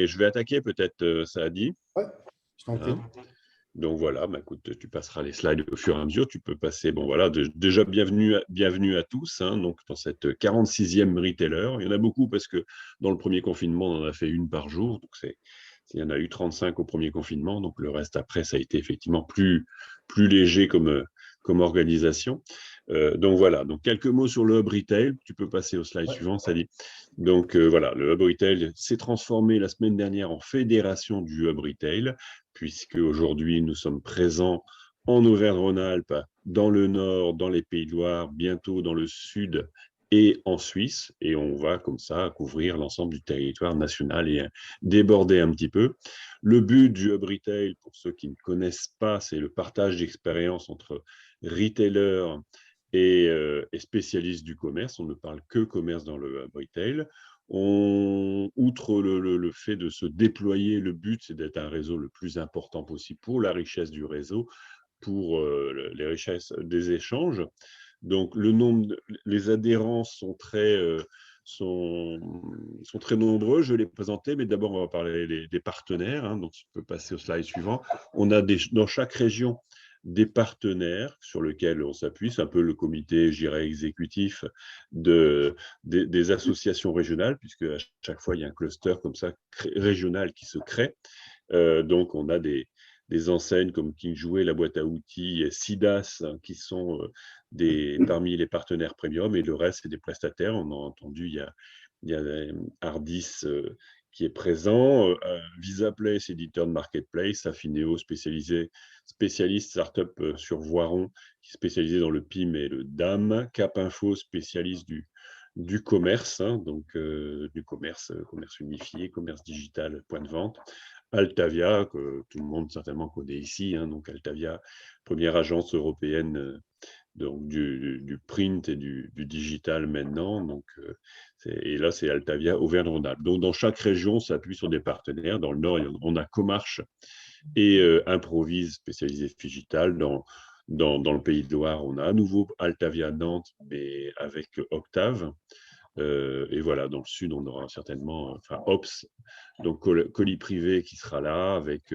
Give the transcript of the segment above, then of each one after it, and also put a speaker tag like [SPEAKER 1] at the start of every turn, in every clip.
[SPEAKER 1] je vais attaquer peut-être, Saadi.
[SPEAKER 2] Ouais, je t'en prie.
[SPEAKER 1] Hein. Donc voilà, bah, écoute, tu passeras les slides au fur et à mesure. Tu peux passer, bon voilà, déjà bienvenue à tous, hein, donc dans cette 46e retailer. Il y en a beaucoup parce que dans le premier confinement, on en a fait une par jour. Donc il y en a eu 35 au premier confinement. Donc le reste après, ça a été effectivement plus léger comme organisation. Donc voilà, donc quelques mots sur le Hub Retail. Tu peux passer au slide
[SPEAKER 2] Ouais.
[SPEAKER 1] suivant, Sally. Donc voilà, le Hub Retail s'est transformé la semaine dernière en fédération du Hub Retail, puisque aujourd'hui nous sommes présents en Auvergne-Rhône-Alpes, dans le Nord, dans les Pays de Loire, bientôt dans le Sud et en Suisse. Et on va comme ça couvrir l'ensemble du territoire national et déborder un petit peu. Le but du Hub Retail, pour ceux qui ne connaissent pas, c'est le partage d'expériences entre retailers et spécialistes du commerce. On ne parle que commerce dans le Hub Retail. Outre le fait de se déployer, le but, c'est d'être un réseau le plus important possible pour la richesse du réseau, pour les richesses des échanges. Donc, les adhérents sont, sont très nombreux. Je vais les présenter, mais d'abord, on va parler des partenaires. Hein, donc, tu peux passer au slide suivant. On a dans chaque région des partenaires sur lesquels on s'appuie. C'est un peu le comité, je dirais, exécutif des associations régionales, puisque à chaque fois, il y a un cluster comme ça régional qui se crée. Donc, on a des enseignes comme King Jouet, la boîte à outils, et SIDAS, qui sont parmi les partenaires premium, et le reste, c'est des prestataires. On a entendu, il y a Hardis qui est présent, VisaPlace, éditeur de marketplace, Affineo, spécialiste startup sur Voiron, qui est spécialisé dans le PIM et le DAM, Cap Info, spécialiste du commerce, hein, donc du commerce unifié, commerce digital, point de vente. Altavia, que tout le monde certainement connaît ici, hein, donc Altavia, première agence européenne donc du print et du digital maintenant. Donc, et là, c'est Altavia Auvergne-Rhône-Alpes. Donc, dans chaque région, on s'appuie sur des partenaires. Dans le Nord, on a Comarch et Improvise, spécialisé digital. Dans le Pays de Loire, on a à nouveau Altavia Nantes, mais avec Octave. Et voilà, dans le sud, on aura certainement, enfin, Ops, donc colis privé qui sera là avec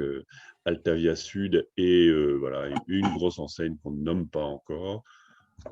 [SPEAKER 1] Altavia Sud et voilà, une grosse enseigne qu'on ne nomme pas encore.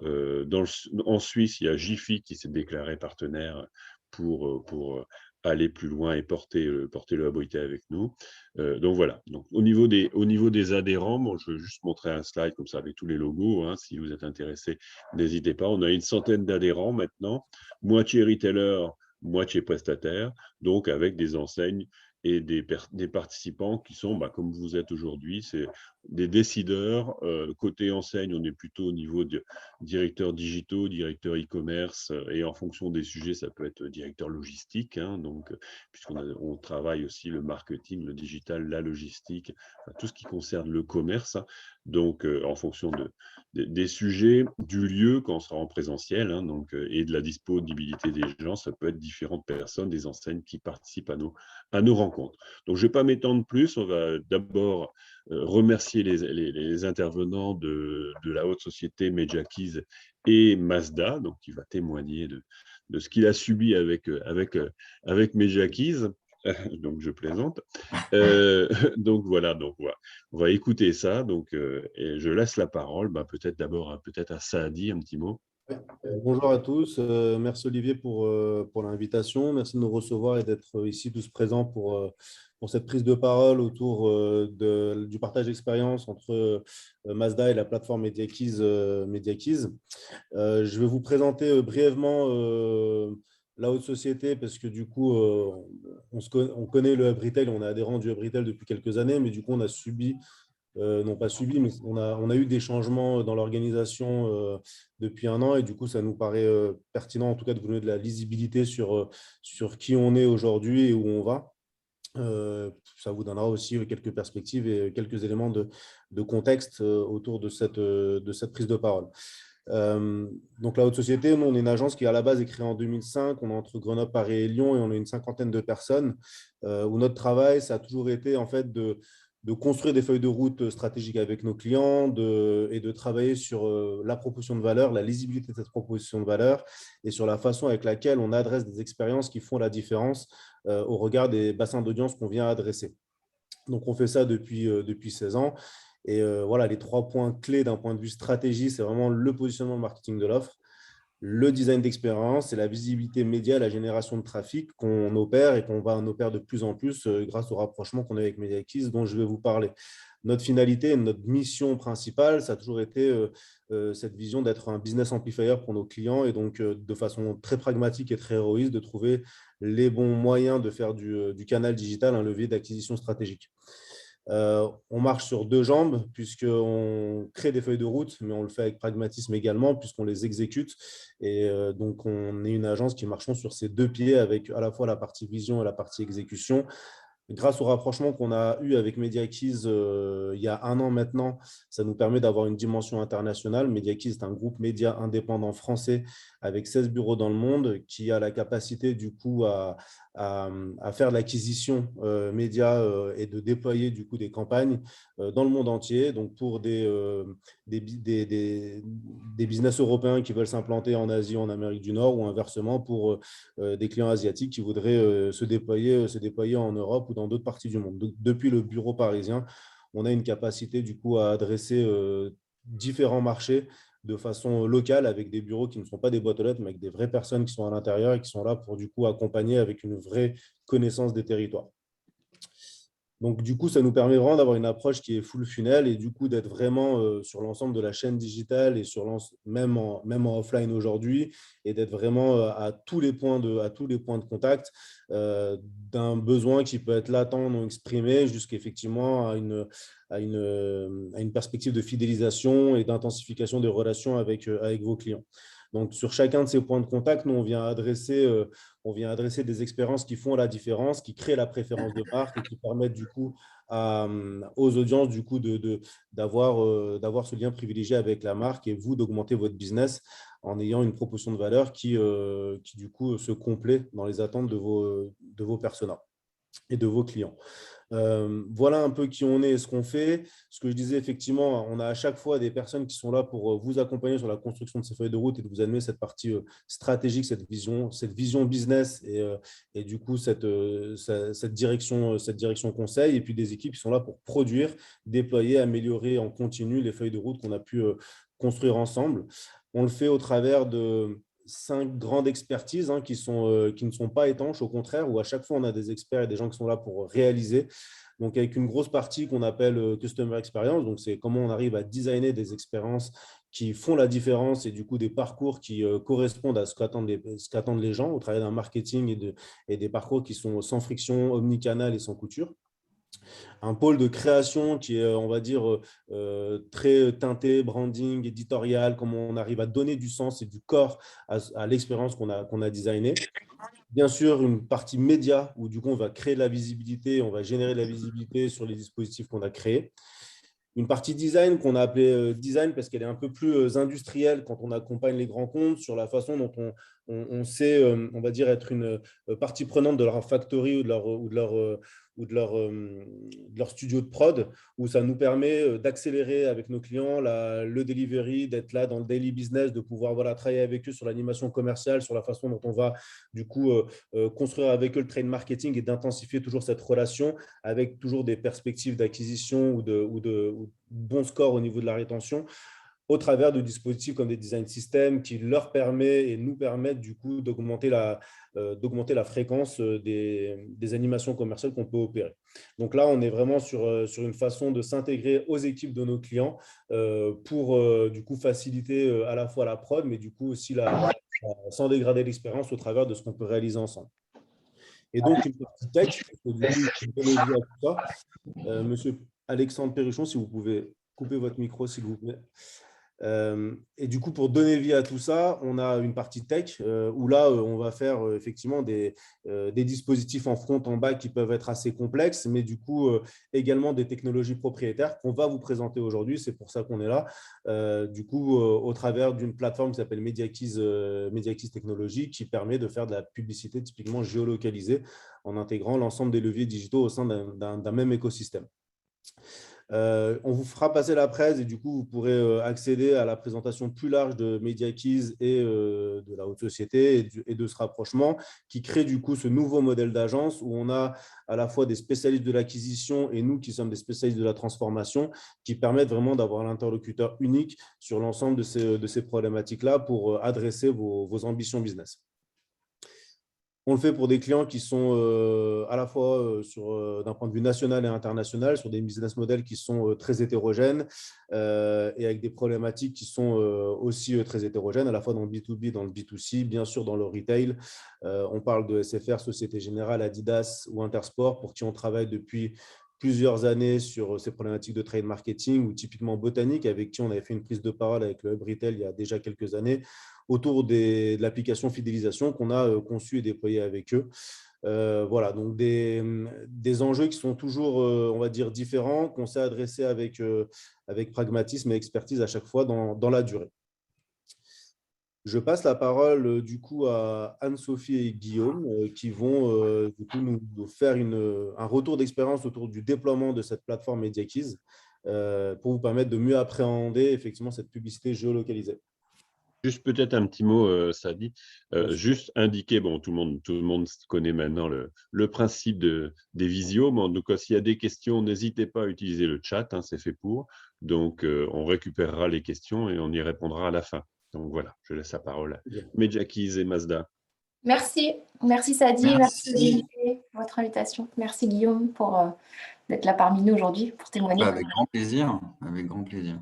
[SPEAKER 1] En Suisse, il y a Jiffy qui s'est déclaré partenaire pour aller plus loin et porter le Hub Retail avec nous. Donc voilà. Donc, au niveau des adhérents, bon, je vais juste montrer un slide comme ça avec tous les logos. Hein, si vous êtes intéressé, n'hésitez pas. On a une centaine d'adhérents maintenant, moitié retailer, moitié prestataire, donc avec des enseignes et des participants qui sont, bah, comme vous êtes aujourd'hui, c'est des décideurs. Côté enseigne, on est plutôt au niveau de directeurs digitaux, directeurs e-commerce, et en fonction des sujets, ça peut être directeur logistique, hein, donc, puisqu'on travaille aussi le marketing, le digital, la logistique, enfin, tout ce qui concerne le commerce. Hein, donc, en fonction des sujets, du lieu quand on sera en présentiel, hein, donc, et de la disponibilité des gens, ça peut être différentes personnes, des enseignes qui participent à nos rencontres. Donc, je ne vais pas m'étendre plus. On va d'abord remercier les intervenants de la haute société Media Keys et Mazda, donc qui va témoigner de ce qu'il a subi avec Media Keys. Donc je plaisante. Donc voilà, on va écouter ça. Donc et je laisse la parole, bah, peut-être d'abord peut-être à Saadi un petit mot.
[SPEAKER 2] Bonjour à tous. Merci Olivier pour l'invitation. Merci de nous recevoir et d'être ici tous présents pour cette prise de parole autour du partage d'expérience entre Mazda et la plateforme MediaKeys. Je vais vous présenter brièvement la haute société parce que du coup, on connaît le Hub Retail, on est adhérent du Hub Retail depuis quelques années, mais du coup, on a subi non pas subi, mais on a eu des changements dans l'organisation depuis un an et du coup, ça nous paraît pertinent en tout cas de vous donner de la lisibilité sur qui on est aujourd'hui et où on va. Ça vous donnera aussi quelques perspectives et quelques éléments de contexte autour de cette prise de parole. Donc la haute société, nous, on est une agence qui à la base est créée en 2005, on est entre Grenoble, Paris et Lyon et on est une cinquantaine de personnes où notre travail, ça a toujours été en fait de construire des feuilles de route stratégiques avec nos clients et de travailler sur la proposition de valeur, la lisibilité de cette proposition de valeur et sur la façon avec laquelle on adresse des expériences qui font la différence au regard des bassins d'audience qu'on vient adresser. Donc, on fait ça depuis 16 ans. Et voilà, les 3 points clés d'un point de vue stratégie, c'est vraiment le positionnement marketing de l'offre, le design d'expérience et la visibilité média, la génération de trafic qu'on opère et qu'on va en opérer de plus en plus grâce au rapprochement qu'on a avec MediaKeys dont je vais vous parler. Notre finalité, notre mission principale, ça a toujours été cette vision d'être un business amplifier pour nos clients et donc de façon très pragmatique et très héroïste, de trouver les bons moyens de faire du canal digital un levier d'acquisition stratégique. On marche sur 2 jambes puisqu'on crée des feuilles de route, mais on le fait avec pragmatisme également puisqu'on les exécute. Et donc, on est une agence qui marche sur ces 2 pieds avec à la fois la partie vision et la partie exécution. Grâce au rapprochement qu'on a eu avec MediaKeys il y a 1 an maintenant, ça nous permet d'avoir une dimension internationale. MediaKeys est un groupe média indépendant français avec 16 bureaux dans le monde qui a la capacité du coup à faire de l'acquisition média et de déployer du coup des campagnes dans le monde entier. Donc pour des business européens qui veulent s'implanter en Asie ou en Amérique du Nord ou inversement pour des clients asiatiques qui voudraient se déployer en Europe ou dans d'autres parties du monde. Donc, depuis le bureau parisien, on a une capacité du coup à adresser différents marchés de façon locale avec des bureaux qui ne sont pas des boîtes aux lettres, mais avec des vraies personnes qui sont à l'intérieur et qui sont là pour du coup accompagner avec une vraie connaissance des territoires. Donc, du coup, ça nous permet vraiment d'avoir une approche qui est full funnel et du coup d'être vraiment sur l'ensemble de la chaîne digitale et même en offline aujourd'hui et d'être vraiment à tous les points de contact d'un besoin qui peut être latent, non exprimé, jusqu'effectivement à une perspective de fidélisation et d'intensification des relations avec vos clients. Donc, sur chacun de ces points de contact, nous, on vient adresser des expériences qui font la différence, qui créent la préférence de marque et qui permettent du coup aux audiences du coup d'avoir ce lien privilégié avec la marque et vous d'augmenter votre business en ayant une proposition de valeur qui du coup se complète dans les attentes de vos personas et de vos clients. Voilà un peu qui on est et ce qu'on fait. Ce que je disais, effectivement, on a à chaque fois des personnes qui sont là pour vous accompagner sur la construction de ces feuilles de route et de vous amener cette partie stratégique, cette vision business et du coup cette direction conseil. Et puis des équipes qui sont là pour produire, déployer, améliorer en continu les feuilles de route qu'on a pu construire ensemble. On le fait au travers de 5 grandes expertises qui ne sont pas étanches, au contraire, où à chaque fois, on a des experts et des gens qui sont là pour réaliser. Donc, avec une grosse partie qu'on appelle Customer Experience, donc c'est comment on arrive à designer des expériences qui font la différence et du coup des parcours qui correspondent à ce qu'attendent les gens au travers d'un marketing et des parcours qui sont sans friction, omnicanal et sans couture. Un pôle de création qui est, on va dire, très teinté, branding, éditorial, comment on arrive à donner du sens et du corps à l'expérience qu'on a designée. Bien sûr, une partie média où du coup, on va créer de la visibilité, on va générer de la visibilité sur les dispositifs qu'on a créés. Une partie design qu'on a appelée design parce qu'elle est un peu plus industrielle quand on accompagne les grands comptes sur la façon dont on sait, on va dire, être une partie prenante de leur factory ou de leur studio de prod, où ça nous permet d'accélérer avec nos clients le delivery, d'être là dans le daily business, de pouvoir travailler avec eux sur l'animation commerciale, sur la façon dont on va du coup construire avec eux le trade marketing et d'intensifier toujours cette relation avec toujours des perspectives d'acquisition ou de bons scores au niveau de la rétention au travers de dispositifs comme des design systems qui leur permettent et nous permettent du coup d'augmenter la fréquence des animations commerciales qu'on peut opérer. Donc là, on est vraiment sur une façon de s'intégrer aux équipes de nos clients pour du coup faciliter à la fois la prod, mais du coup aussi sans dégrader l'expérience au travers de ce qu'on peut réaliser ensemble. Et donc, une petite tech, du coup, donner vie à tout ça. Monsieur Alexandre Perruchon, si vous pouvez couper votre micro, s'il vous plaît. Et du coup, pour donner vie à tout ça, on a une partie tech où là, on va faire effectivement des dispositifs en front, en back qui peuvent être assez complexes, mais du coup, également des technologies propriétaires qu'on va vous présenter aujourd'hui. C'est pour ça qu'on est là. Du coup, au travers d'une plateforme qui s'appelle MediaKeys Technologies qui permet de faire de la publicité typiquement géolocalisée en intégrant l'ensemble des leviers digitaux au sein d'un même écosystème. On vous fera passer la presse et du coup, vous pourrez accéder à la présentation plus large de MediaKeys et de la haute société et de ce rapprochement qui crée du coup ce nouveau modèle d'agence où on a à la fois des spécialistes de l'acquisition et nous qui sommes des spécialistes de la transformation qui permettent vraiment d'avoir l'interlocuteur unique sur l'ensemble de ces problématiques-là pour adresser vos ambitions business. On le fait pour des clients qui sont à la fois d'un point de vue national et international, sur des business models qui sont très hétérogènes et avec des problématiques qui sont aussi très hétérogènes, à la fois dans le B2B, dans le B2C, bien sûr dans le retail. On parle de SFR, Société Générale, Adidas ou Intersport, pour qui on travaille depuis plusieurs années sur ces problématiques de trade marketing, ou typiquement Botanique, avec qui on avait fait une prise de parole avec le Hub Retail il y a déjà quelques années, autour de l'application fidélisation qu'on a conçue et déployée avec eux. Voilà, donc des enjeux qui sont toujours, on va dire, différents, qu'on sait adresser avec pragmatisme et expertise à chaque fois dans la durée. Je passe la parole du coup à Anne-Sophie et Guillaume qui vont du coup nous faire un retour d'expérience autour du déploiement de cette plateforme MediaKeys pour vous permettre de mieux appréhender effectivement cette publicité géolocalisée.
[SPEAKER 1] Juste peut-être un petit mot, Sadi. Juste indiquer, bon, tout le monde connaît maintenant le principe des visios. Mais en tout cas, s'il y a des questions, n'hésitez pas à utiliser le chat, hein, c'est fait pour. Donc, on récupérera les questions et on y répondra à la fin. Donc voilà, je laisse la parole à MediaKeys et Mazda.
[SPEAKER 3] Merci Sadi, merci Olivier pour votre invitation. Merci Guillaume pour d'être là parmi nous aujourd'hui pour témoigner.
[SPEAKER 4] Avec grand plaisir, avec grand plaisir.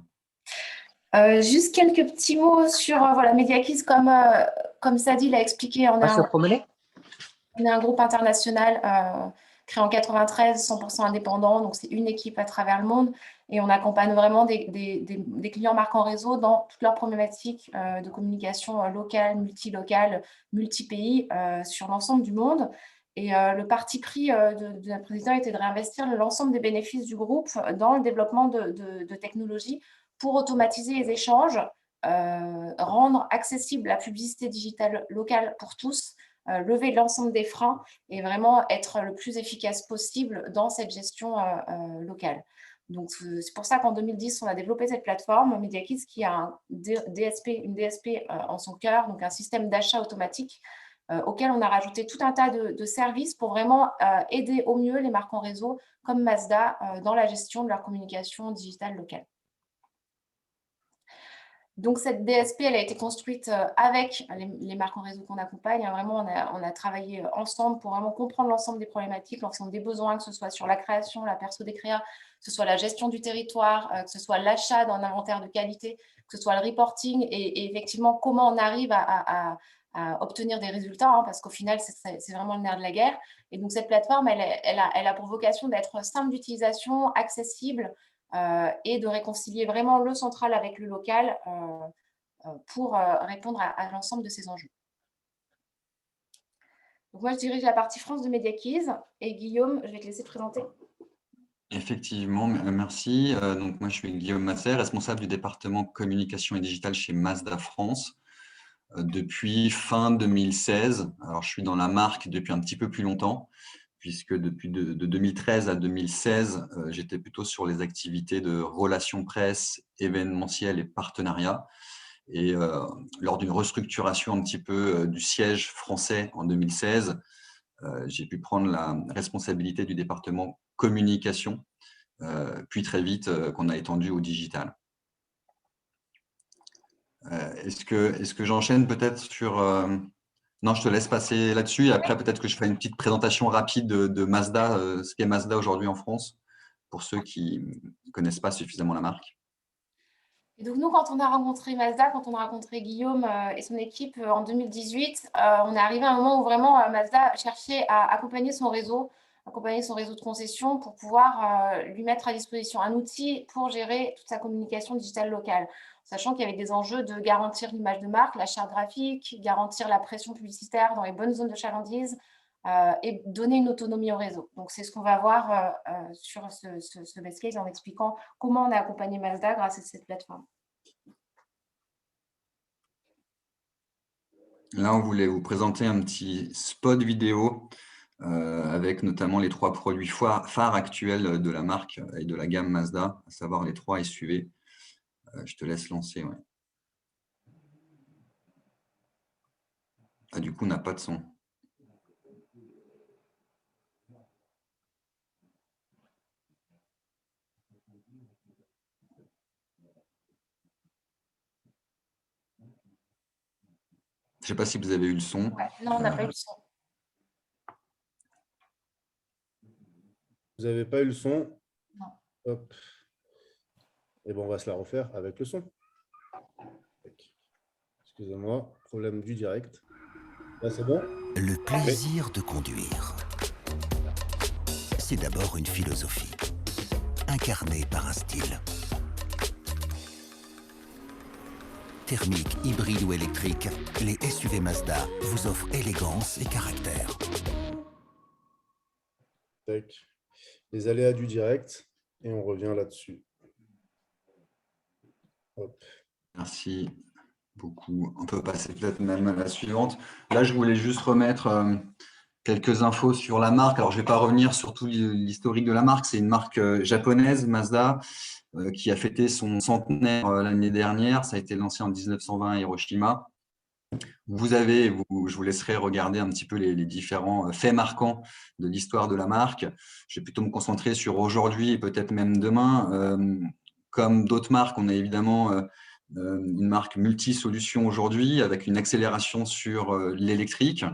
[SPEAKER 3] Juste quelques petits mots sur voilà, MediaKeys, comme Sadi l'a expliqué, on est un groupe international créé en 93, 100% indépendant, donc c'est une équipe à travers le monde et on accompagne vraiment des clients marquants réseau dans toutes leurs problématiques de communication locale, multilocale, multi-pays sur l'ensemble du monde. Et le parti pris de notre président était de réinvestir l'ensemble des bénéfices du groupe dans le développement de technologies pour automatiser les échanges, rendre accessible la publicité digitale locale pour tous, lever l'ensemble des freins et vraiment être le plus efficace possible dans cette gestion locale. Donc, c'est pour ça qu'en 2010, on a développé cette plateforme MediaKeys qui a une DSP en son cœur, donc un système d'achat automatique auquel on a rajouté tout un tas de services pour vraiment aider au mieux les marques en réseau comme Mazda dans la gestion de leur communication digitale locale. Donc, cette DSP, elle a été construite avec les marques en réseau qu'on accompagne. Vraiment, on a travaillé ensemble pour vraiment comprendre l'ensemble des problématiques, l'ensemble des besoins, que ce soit sur la création, la perso des créas, que ce soit la gestion du territoire, que ce soit l'achat d'un inventaire de qualité, que ce soit le reporting et effectivement, comment on arrive à obtenir des résultats, hein, parce qu'au final, c'est vraiment le nerf de la guerre. Et donc, cette plateforme, elle a pour vocation d'être simple d'utilisation, accessible, et de réconcilier vraiment le central avec le local pour répondre à l'ensemble de ces enjeux. Donc moi, je dirige la partie France de MediaKeys et Guillaume, je vais te laisser te présenter.
[SPEAKER 4] Effectivement, merci. Donc moi, je suis Guillaume Massé, responsable du département communication et digital chez Mazda France depuis fin 2016. Alors, je suis dans la marque depuis un petit peu plus longtemps, puisque depuis de 2013 à 2016, j'étais plutôt sur les activités de relations presse, événementielles et partenariats. Et lors d'une restructuration un petit peu du siège français en 2016, j'ai pu prendre la responsabilité du département communication, puis très vite qu'on a étendu au digital. Est-ce que j'enchaîne peut-être sur… Non, je te laisse passer là-dessus et après peut-être que je ferai une petite présentation rapide de Mazda, ce qu'est Mazda aujourd'hui en France, pour ceux qui ne connaissent pas suffisamment la marque.
[SPEAKER 3] Et donc nous, quand on a rencontré Mazda, quand on a rencontré Guillaume et son équipe en 2018, on est arrivé à un moment où vraiment Mazda cherchait à accompagner son réseau de concession pour pouvoir lui mettre à disposition un outil pour gérer toute sa communication digitale locale, sachant qu'il y avait des enjeux de garantir l'image de marque, la charte graphique, garantir la pression publicitaire dans les bonnes zones de chalandise et donner une autonomie au réseau. Donc, c'est ce qu'on va voir sur ce best case en expliquant comment on a accompagné Mazda grâce à cette plateforme.
[SPEAKER 4] Là, on voulait vous présenter un petit spot vidéo avec notamment les 3 produits phares actuels de la marque et de la gamme Mazda, à savoir les 3 SUV. Je te laisse lancer. Ouais. Ah, du coup, on n'a pas de son. Je ne sais pas si vous avez eu le son.
[SPEAKER 3] Ouais. Non, on n'a pas eu le son.
[SPEAKER 2] Vous n'avez pas eu le son?
[SPEAKER 3] Non.
[SPEAKER 2] Hop. Et bon, on va se la refaire avec le son. Excusez-moi, problème du direct. Là, c'est bon?
[SPEAKER 5] Le plaisir de conduire, c'est d'abord une philosophie, incarnée par un style. Thermique, hybride ou électrique, les SUV Mazda vous offrent élégance et caractère.
[SPEAKER 2] Tac. Les aléas du direct, et on revient là-dessus. Hop.
[SPEAKER 4] Merci beaucoup. On peut passer peut-être même à la suivante. Là, je voulais juste remettre quelques infos sur la marque. Alors, je ne vais pas revenir sur tout l'historique de la marque. C'est une marque japonaise, Mazda, qui a fêté son centenaire l'année dernière. Ça a été lancé en 1920 à Hiroshima. Je vous laisserai regarder un petit peu les différents faits marquants de l'histoire de la marque. Je vais plutôt me concentrer sur aujourd'hui et peut-être même demain. Comme d'autres marques, on a évidemment une marque multi-solutions aujourd'hui avec une accélération sur l'électrique.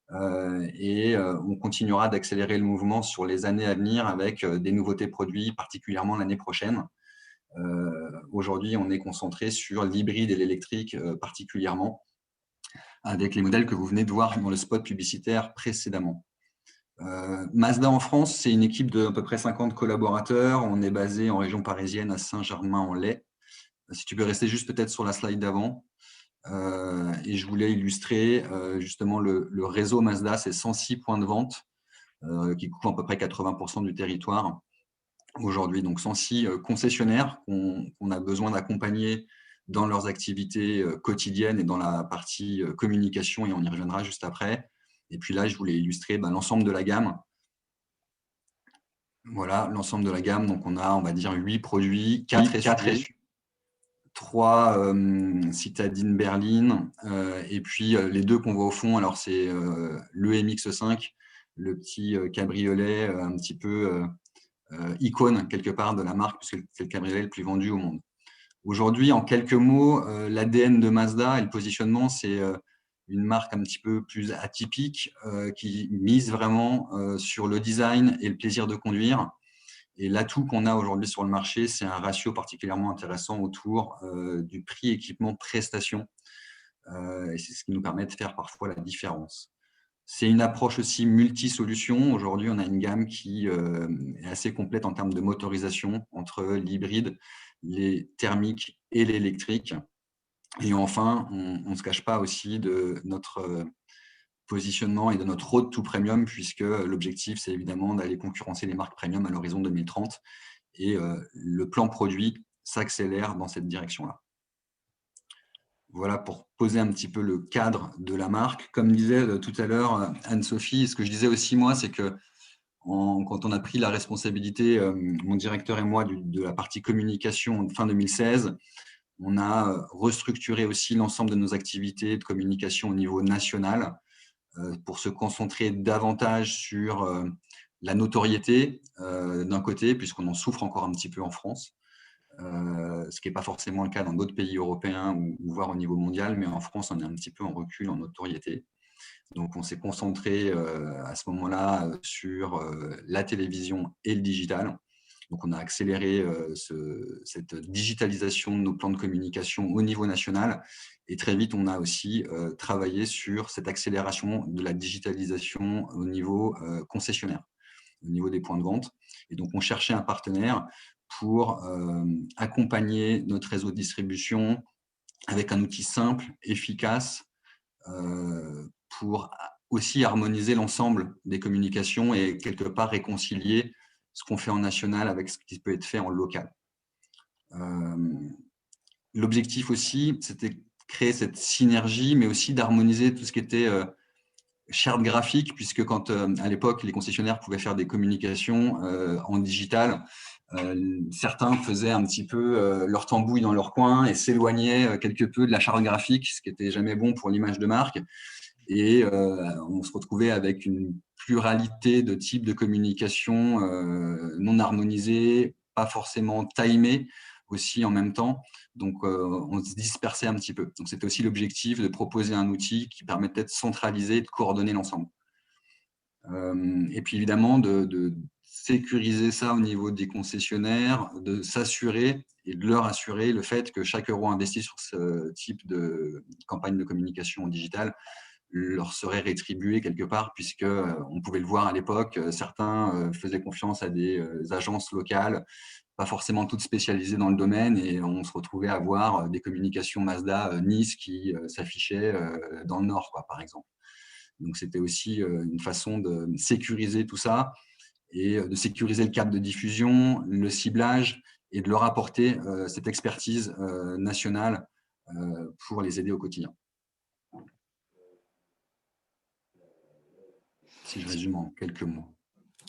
[SPEAKER 4] On continuera d'accélérer le mouvement sur les années à venir avec des nouveautés produits, particulièrement l'année prochaine. Aujourd'hui, on est concentré sur l'hybride et l'électrique particulièrement, avec les modèles que vous venez de voir dans le spot publicitaire précédemment. Mazda en France, c'est une équipe de à peu près 50 collaborateurs. On est basé en région parisienne à Saint-Germain-en-Laye. Si tu peux rester juste peut-être sur la slide d'avant. Et je voulais illustrer justement le réseau Mazda, c'est 106 points de vente qui couvrent à peu près 80% du territoire aujourd'hui. Donc 106 concessionnaires qu'on a besoin d'accompagner dans leurs activités quotidiennes et dans la partie communication, et on y reviendra juste après. Et puis là, je voulais illustrer l'ensemble de la gamme. Voilà, l'ensemble de la gamme. Donc, on a, on va dire, 8 produits, 4 SUV, 3 citadines berlines, et puis les 2 qu'on voit au fond, alors c'est le MX5, le petit cabriolet un petit peu icône quelque part de la marque, puisque c'est le cabriolet le plus vendu au monde. Aujourd'hui, en quelques mots, l'ADN de Mazda et le positionnement, c'est une marque un petit peu plus atypique qui mise vraiment sur le design et le plaisir de conduire. Et l'atout qu'on a aujourd'hui sur le marché, c'est un ratio particulièrement intéressant autour du prix équipement prestation. Et c'est ce qui nous permet de faire parfois la différence. C'est une approche aussi multi-solutions. Aujourd'hui, on a une gamme qui est assez complète en termes de motorisation entre l'hybride, les thermiques et l'électrique. Et enfin, on ne se cache pas aussi de notre positionnement et de notre road to premium, puisque l'objectif, c'est évidemment d'aller concurrencer les marques premium à l'horizon 2030. Et le plan produit s'accélère dans cette direction-là. Voilà pour poser un petit peu le cadre de la marque. Comme disait tout à l'heure Anne-Sophie, ce que je disais aussi moi, c'est que quand on a pris la responsabilité, mon directeur et moi, de la partie communication fin 2016, on a restructuré aussi l'ensemble de nos activités de communication au niveau national pour se concentrer davantage sur la notoriété d'un côté, puisqu'on en souffre encore un petit peu en France, ce qui n'est pas forcément le cas dans d'autres pays européens ou voire au niveau mondial, mais en France, on est un petit peu en recul en notoriété. Donc, on s'est concentré à ce moment-là sur la télévision et le digital. Donc, on a accéléré cette digitalisation de nos plans de communication au niveau national. Et très vite, on a aussi travaillé sur cette accélération de la digitalisation au niveau concessionnaire, au niveau des points de vente. Et donc, on cherchait un partenaire pour accompagner notre réseau de distribution avec un outil simple, efficace, pour aussi harmoniser l'ensemble des communications et quelque part réconcilier ce qu'on fait en national avec ce qui peut être fait en local. L'objectif aussi, c'était de créer cette synergie, mais aussi d'harmoniser tout ce qui était charte graphique, puisque quand à l'époque, les concessionnaires pouvaient faire des communications en digital, certains faisaient un petit peu leur tambouille dans leur coin et s'éloignaient quelque peu de la charte graphique, ce qui n'était jamais bon pour l'image de marque. Et on se retrouvait avec une pluralité de types de communication non harmonisés, pas forcément timés aussi en même temps. Donc, on se dispersait un petit peu. Donc, c'était aussi l'objectif de proposer un outil qui permettait de centraliser et de coordonner l'ensemble. Et puis, évidemment, de sécuriser ça au niveau des concessionnaires, de s'assurer et de leur assurer le fait que chaque euro investi sur ce type de campagne de communication digitale leur serait rétribué quelque part, puisque on pouvait le voir à l'époque, certains faisaient confiance à des agences locales, pas forcément toutes spécialisées dans le domaine, et on se retrouvait à voir des communications Mazda Nice qui s'affichaient dans le Nord, quoi, par exemple. Donc, c'était aussi une façon de sécuriser tout ça et de sécuriser le cadre de diffusion, le ciblage, et de leur apporter cette expertise nationale pour les aider au quotidien. Si je résume en quelques mots.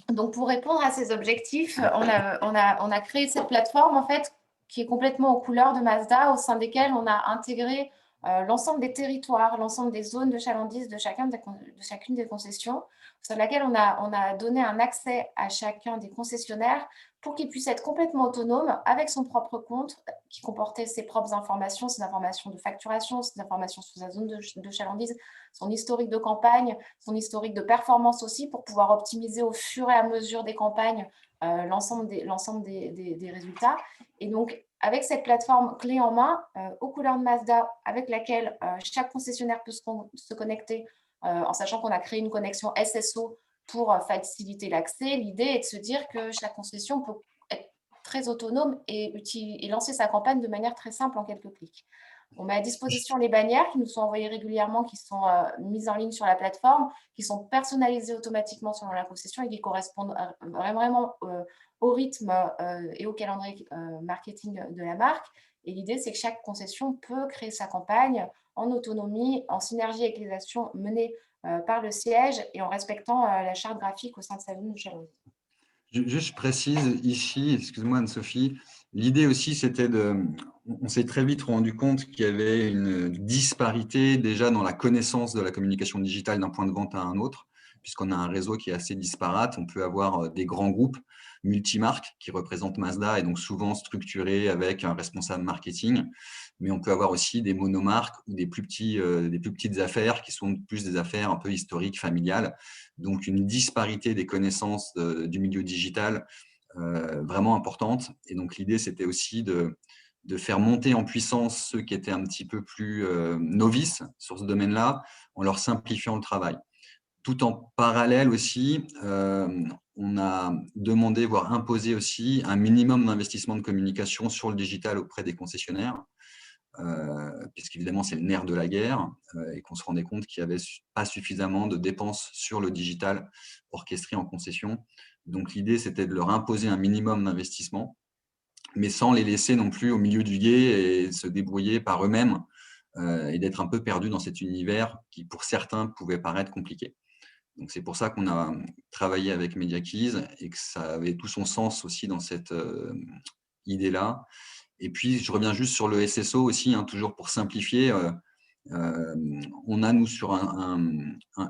[SPEAKER 3] Donc, pour répondre à ces objectifs, on a créé cette plateforme, en fait, qui est complètement aux couleurs de Mazda, au sein desquelles on a intégré l'ensemble des territoires, l'ensemble des zones de chalandise de chacune des concessions, sur laquelle on a donné un accès à chacun des concessionnaires pour qu'il puisse être complètement autonome avec son propre compte qui comportait ses propres informations, ses informations de facturation, ses informations sur sa zone de chalandise, son historique de campagne, son historique de performance aussi, pour pouvoir optimiser au fur et à mesure des campagnes l'ensemble des résultats. Et donc, avec cette plateforme clé en main, aux couleurs de Mazda, avec laquelle chaque concessionnaire peut se connecter, en sachant qu'on a créé une connexion SSO pour faciliter l'accès. L'idée est de se dire que chaque concession peut être très autonome et lancer sa campagne de manière très simple en quelques clics. On met à disposition les bannières qui nous sont envoyées régulièrement, qui sont mises en ligne sur la plateforme, qui sont personnalisées automatiquement selon la concession et qui correspondent vraiment au rythme et au calendrier marketing de la marque. Et l'idée, c'est que chaque concession peut créer sa campagne en autonomie, en synergie avec les actions menées par le siège et en respectant la charte graphique au sein de sa zone de chalandise.
[SPEAKER 4] Juste, je précise ici, excuse-moi Anne-Sophie, l'idée aussi, c'était on s'est très vite rendu compte qu'il y avait une disparité déjà dans la connaissance de la communication digitale d'un point de vente à un autre, puisqu'on a un réseau qui est assez disparate. On peut avoir des grands groupes multimarques qui représentent Mazda et donc souvent structurés avec un responsable marketing, mais on peut avoir aussi des monomarques ou des plus petites affaires qui sont plus des affaires un peu historiques, familiales. Donc, une disparité des connaissances du milieu digital vraiment importante. Et donc, l'idée, c'était aussi de faire monter en puissance ceux qui étaient un petit peu plus novices sur ce domaine-là, en leur simplifiant le travail. Tout en parallèle aussi, on a demandé, voire imposé aussi, un minimum d'investissement de communication sur le digital auprès des concessionnaires. Puisqu'évidemment, c'est le nerf de la guerre et qu'on se rendait compte qu'il n'y avait pas suffisamment de dépenses sur le digital orchestré en concession. Donc, l'idée, c'était de leur imposer un minimum d'investissement, mais sans les laisser non plus au milieu du gué et se débrouiller par eux-mêmes et d'être un peu perdus dans cet univers qui, pour certains, pouvait paraître compliqué. Donc, c'est pour ça qu'on a travaillé avec MediaKeys et que ça avait tout son sens aussi dans cette idée-là. Et puis, je reviens juste sur le SSO aussi, toujours pour simplifier. On a, nous, sur un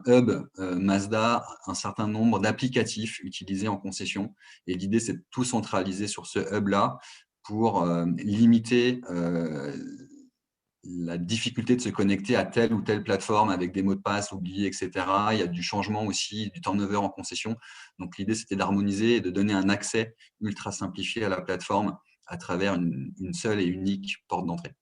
[SPEAKER 4] hub Mazda, un certain nombre d'applicatifs utilisés en concession. Et l'idée, c'est de tout centraliser sur ce hub-là pour limiter la difficulté de se connecter à telle ou telle plateforme avec des mots de passe oubliés, etc. Il y a du changement aussi, du turnover en concession. Donc, l'idée, c'était d'harmoniser et de donner un accès ultra simplifié à la plateforme à travers une seule et unique porte d'entrée.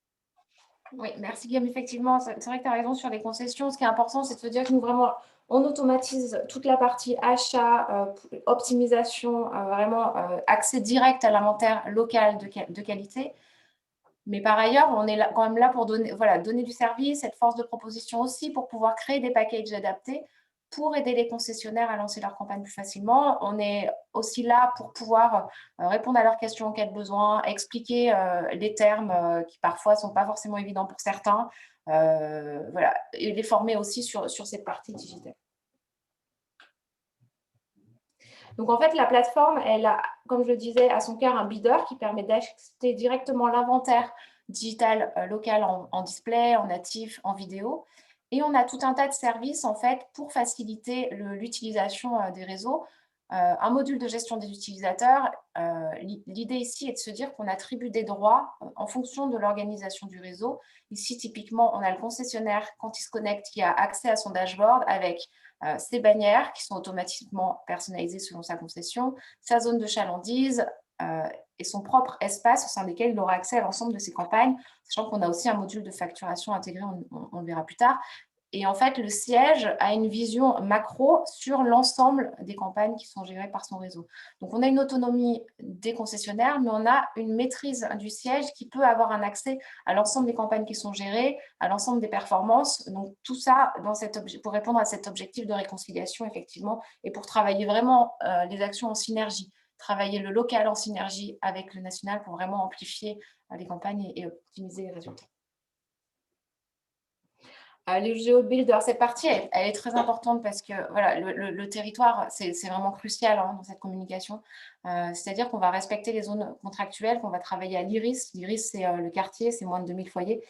[SPEAKER 3] Oui, merci Guillaume. Effectivement, c'est vrai que tu as raison sur les concessions. Ce qui est important, c'est de se dire que nous, vraiment, on automatise toute la partie achat, optimisation, vraiment accès direct à l'inventaire local de qualité. Mais par ailleurs, on est quand même là pour donner du service, cette force de proposition aussi, pour pouvoir créer des packages adaptés pour aider les concessionnaires à lancer leur campagne plus facilement. On est aussi là pour pouvoir répondre à leurs questions en cas de besoin, expliquer les termes qui parfois ne sont pas forcément évidents pour certains, et les former aussi sur cette partie digitale. Donc, en fait, la plateforme, elle a, comme je le disais, à son cœur un bidder qui permet d'acheter directement l'inventaire digital local en display, en natif, en vidéo. Et on a tout un tas de services, en fait, pour faciliter l'utilisation des réseaux. Un module de gestion des utilisateurs. L'idée ici est de se dire qu'on attribue des droits en fonction de l'organisation du réseau. Ici, typiquement, on a le concessionnaire, quand il se connecte, qui a accès à son dashboard avec ses bannières qui sont automatiquement personnalisées selon sa concession, sa zone de chalandise et son propre espace au sein desquels il aura accès à l'ensemble de ses campagnes, sachant qu'on a aussi un module de facturation intégré, on le verra plus tard. Et en fait, le siège a une vision macro sur l'ensemble des campagnes qui sont gérées par son réseau. Donc, on a une autonomie des concessionnaires, mais on a une maîtrise du siège qui peut avoir un accès à l'ensemble des campagnes qui sont gérées, à l'ensemble des performances. Donc, tout ça pour répondre à cet objectif de réconciliation, effectivement, et pour travailler vraiment les actions en synergie, travailler le local en synergie avec le national pour vraiment amplifier les campagnes et optimiser les résultats. Les GeoBuilder, cette partie, elle est très importante parce que voilà, le territoire, c'est vraiment crucial dans cette communication. C'est-à-dire qu'on va respecter les zones contractuelles, qu'on va travailler à l'IRIS. L'IRIS, c'est le quartier, c'est moins de 2000 foyers.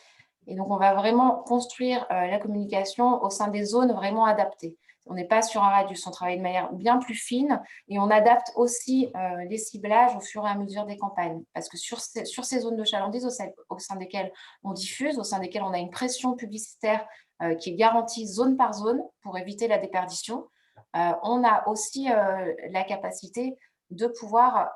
[SPEAKER 3] Et donc, on va vraiment construire la communication au sein des zones vraiment adaptées. On n'est pas sur un radius, on travaille de manière bien plus fine et on adapte aussi les ciblages au fur et à mesure des campagnes. Parce que sur ces zones de chalandise au sein desquelles on diffuse, au sein desquelles on a une pression publicitaire qui est garantie zone par zone pour éviter la déperdition, on a aussi la capacité de pouvoir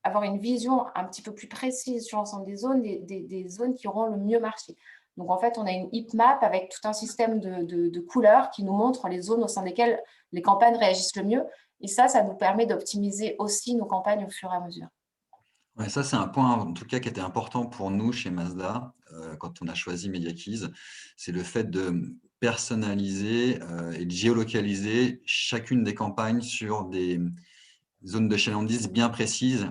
[SPEAKER 3] avoir une vision un petit peu plus précise sur l'ensemble des zones, des zones qui auront le mieux marché. Donc, en fait, on a une heat map avec tout un système de couleurs qui nous montre les zones au sein desquelles les campagnes réagissent le mieux. Et ça nous permet d'optimiser aussi nos campagnes au fur et à mesure.
[SPEAKER 4] Ouais, ça, c'est un point, en tout cas, qui était important pour nous chez Mazda, quand on a choisi MediaKeys, c'est le fait de personnaliser et de géolocaliser chacune des campagnes sur des zones de chalandise bien précises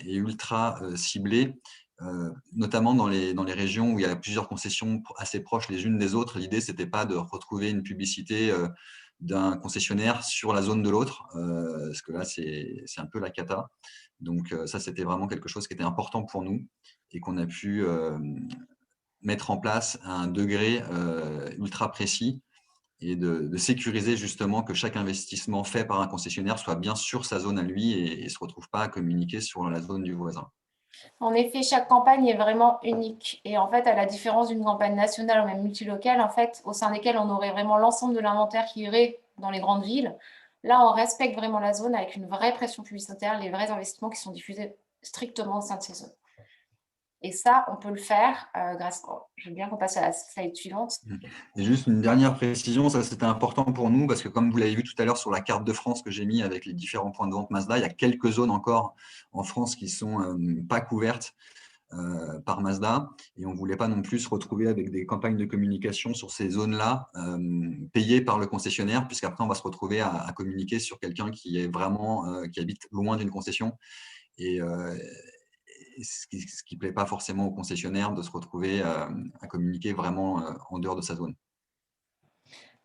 [SPEAKER 4] et ultra ciblées, notamment dans les régions où il y a plusieurs concessions assez proches les unes des autres. L'idée, ce n'était pas de retrouver une publicité d'un concessionnaire sur la zone de l'autre, parce que là, c'est un peu la cata. Donc, ça, c'était vraiment quelque chose qui était important pour nous et qu'on a pu mettre en place à un degré ultra précis et de sécuriser justement que chaque investissement fait par un concessionnaire soit bien sur sa zone à lui et ne se retrouve pas à communiquer sur la zone du voisin.
[SPEAKER 3] En effet, chaque campagne est vraiment unique. Et en fait, à la différence d'une campagne nationale ou même multilocale, en fait, au sein desquelles on aurait vraiment l'ensemble de l'inventaire qui irait dans les grandes villes, là, on respecte vraiment la zone avec une vraie pression publicitaire, les vrais investissements qui sont diffusés strictement au sein de ces zones. Et ça, on peut le faire grâce… Je veux bien qu'on passe à la slide suivante.
[SPEAKER 4] Et juste une dernière précision, ça c'était important pour nous parce que comme vous l'avez vu tout à l'heure sur la carte de France que j'ai mis avec les différents points de vente Mazda, il y a quelques zones encore en France qui ne sont pas couvertes par Mazda et on ne voulait pas non plus se retrouver avec des campagnes de communication sur ces zones-là payées par le concessionnaire, puisqu'après on va se retrouver à communiquer sur quelqu'un qui est vraiment qui habite loin d'une concession et ce qui ne plaît pas forcément au concessionnaire de se retrouver à communiquer vraiment en dehors de sa zone.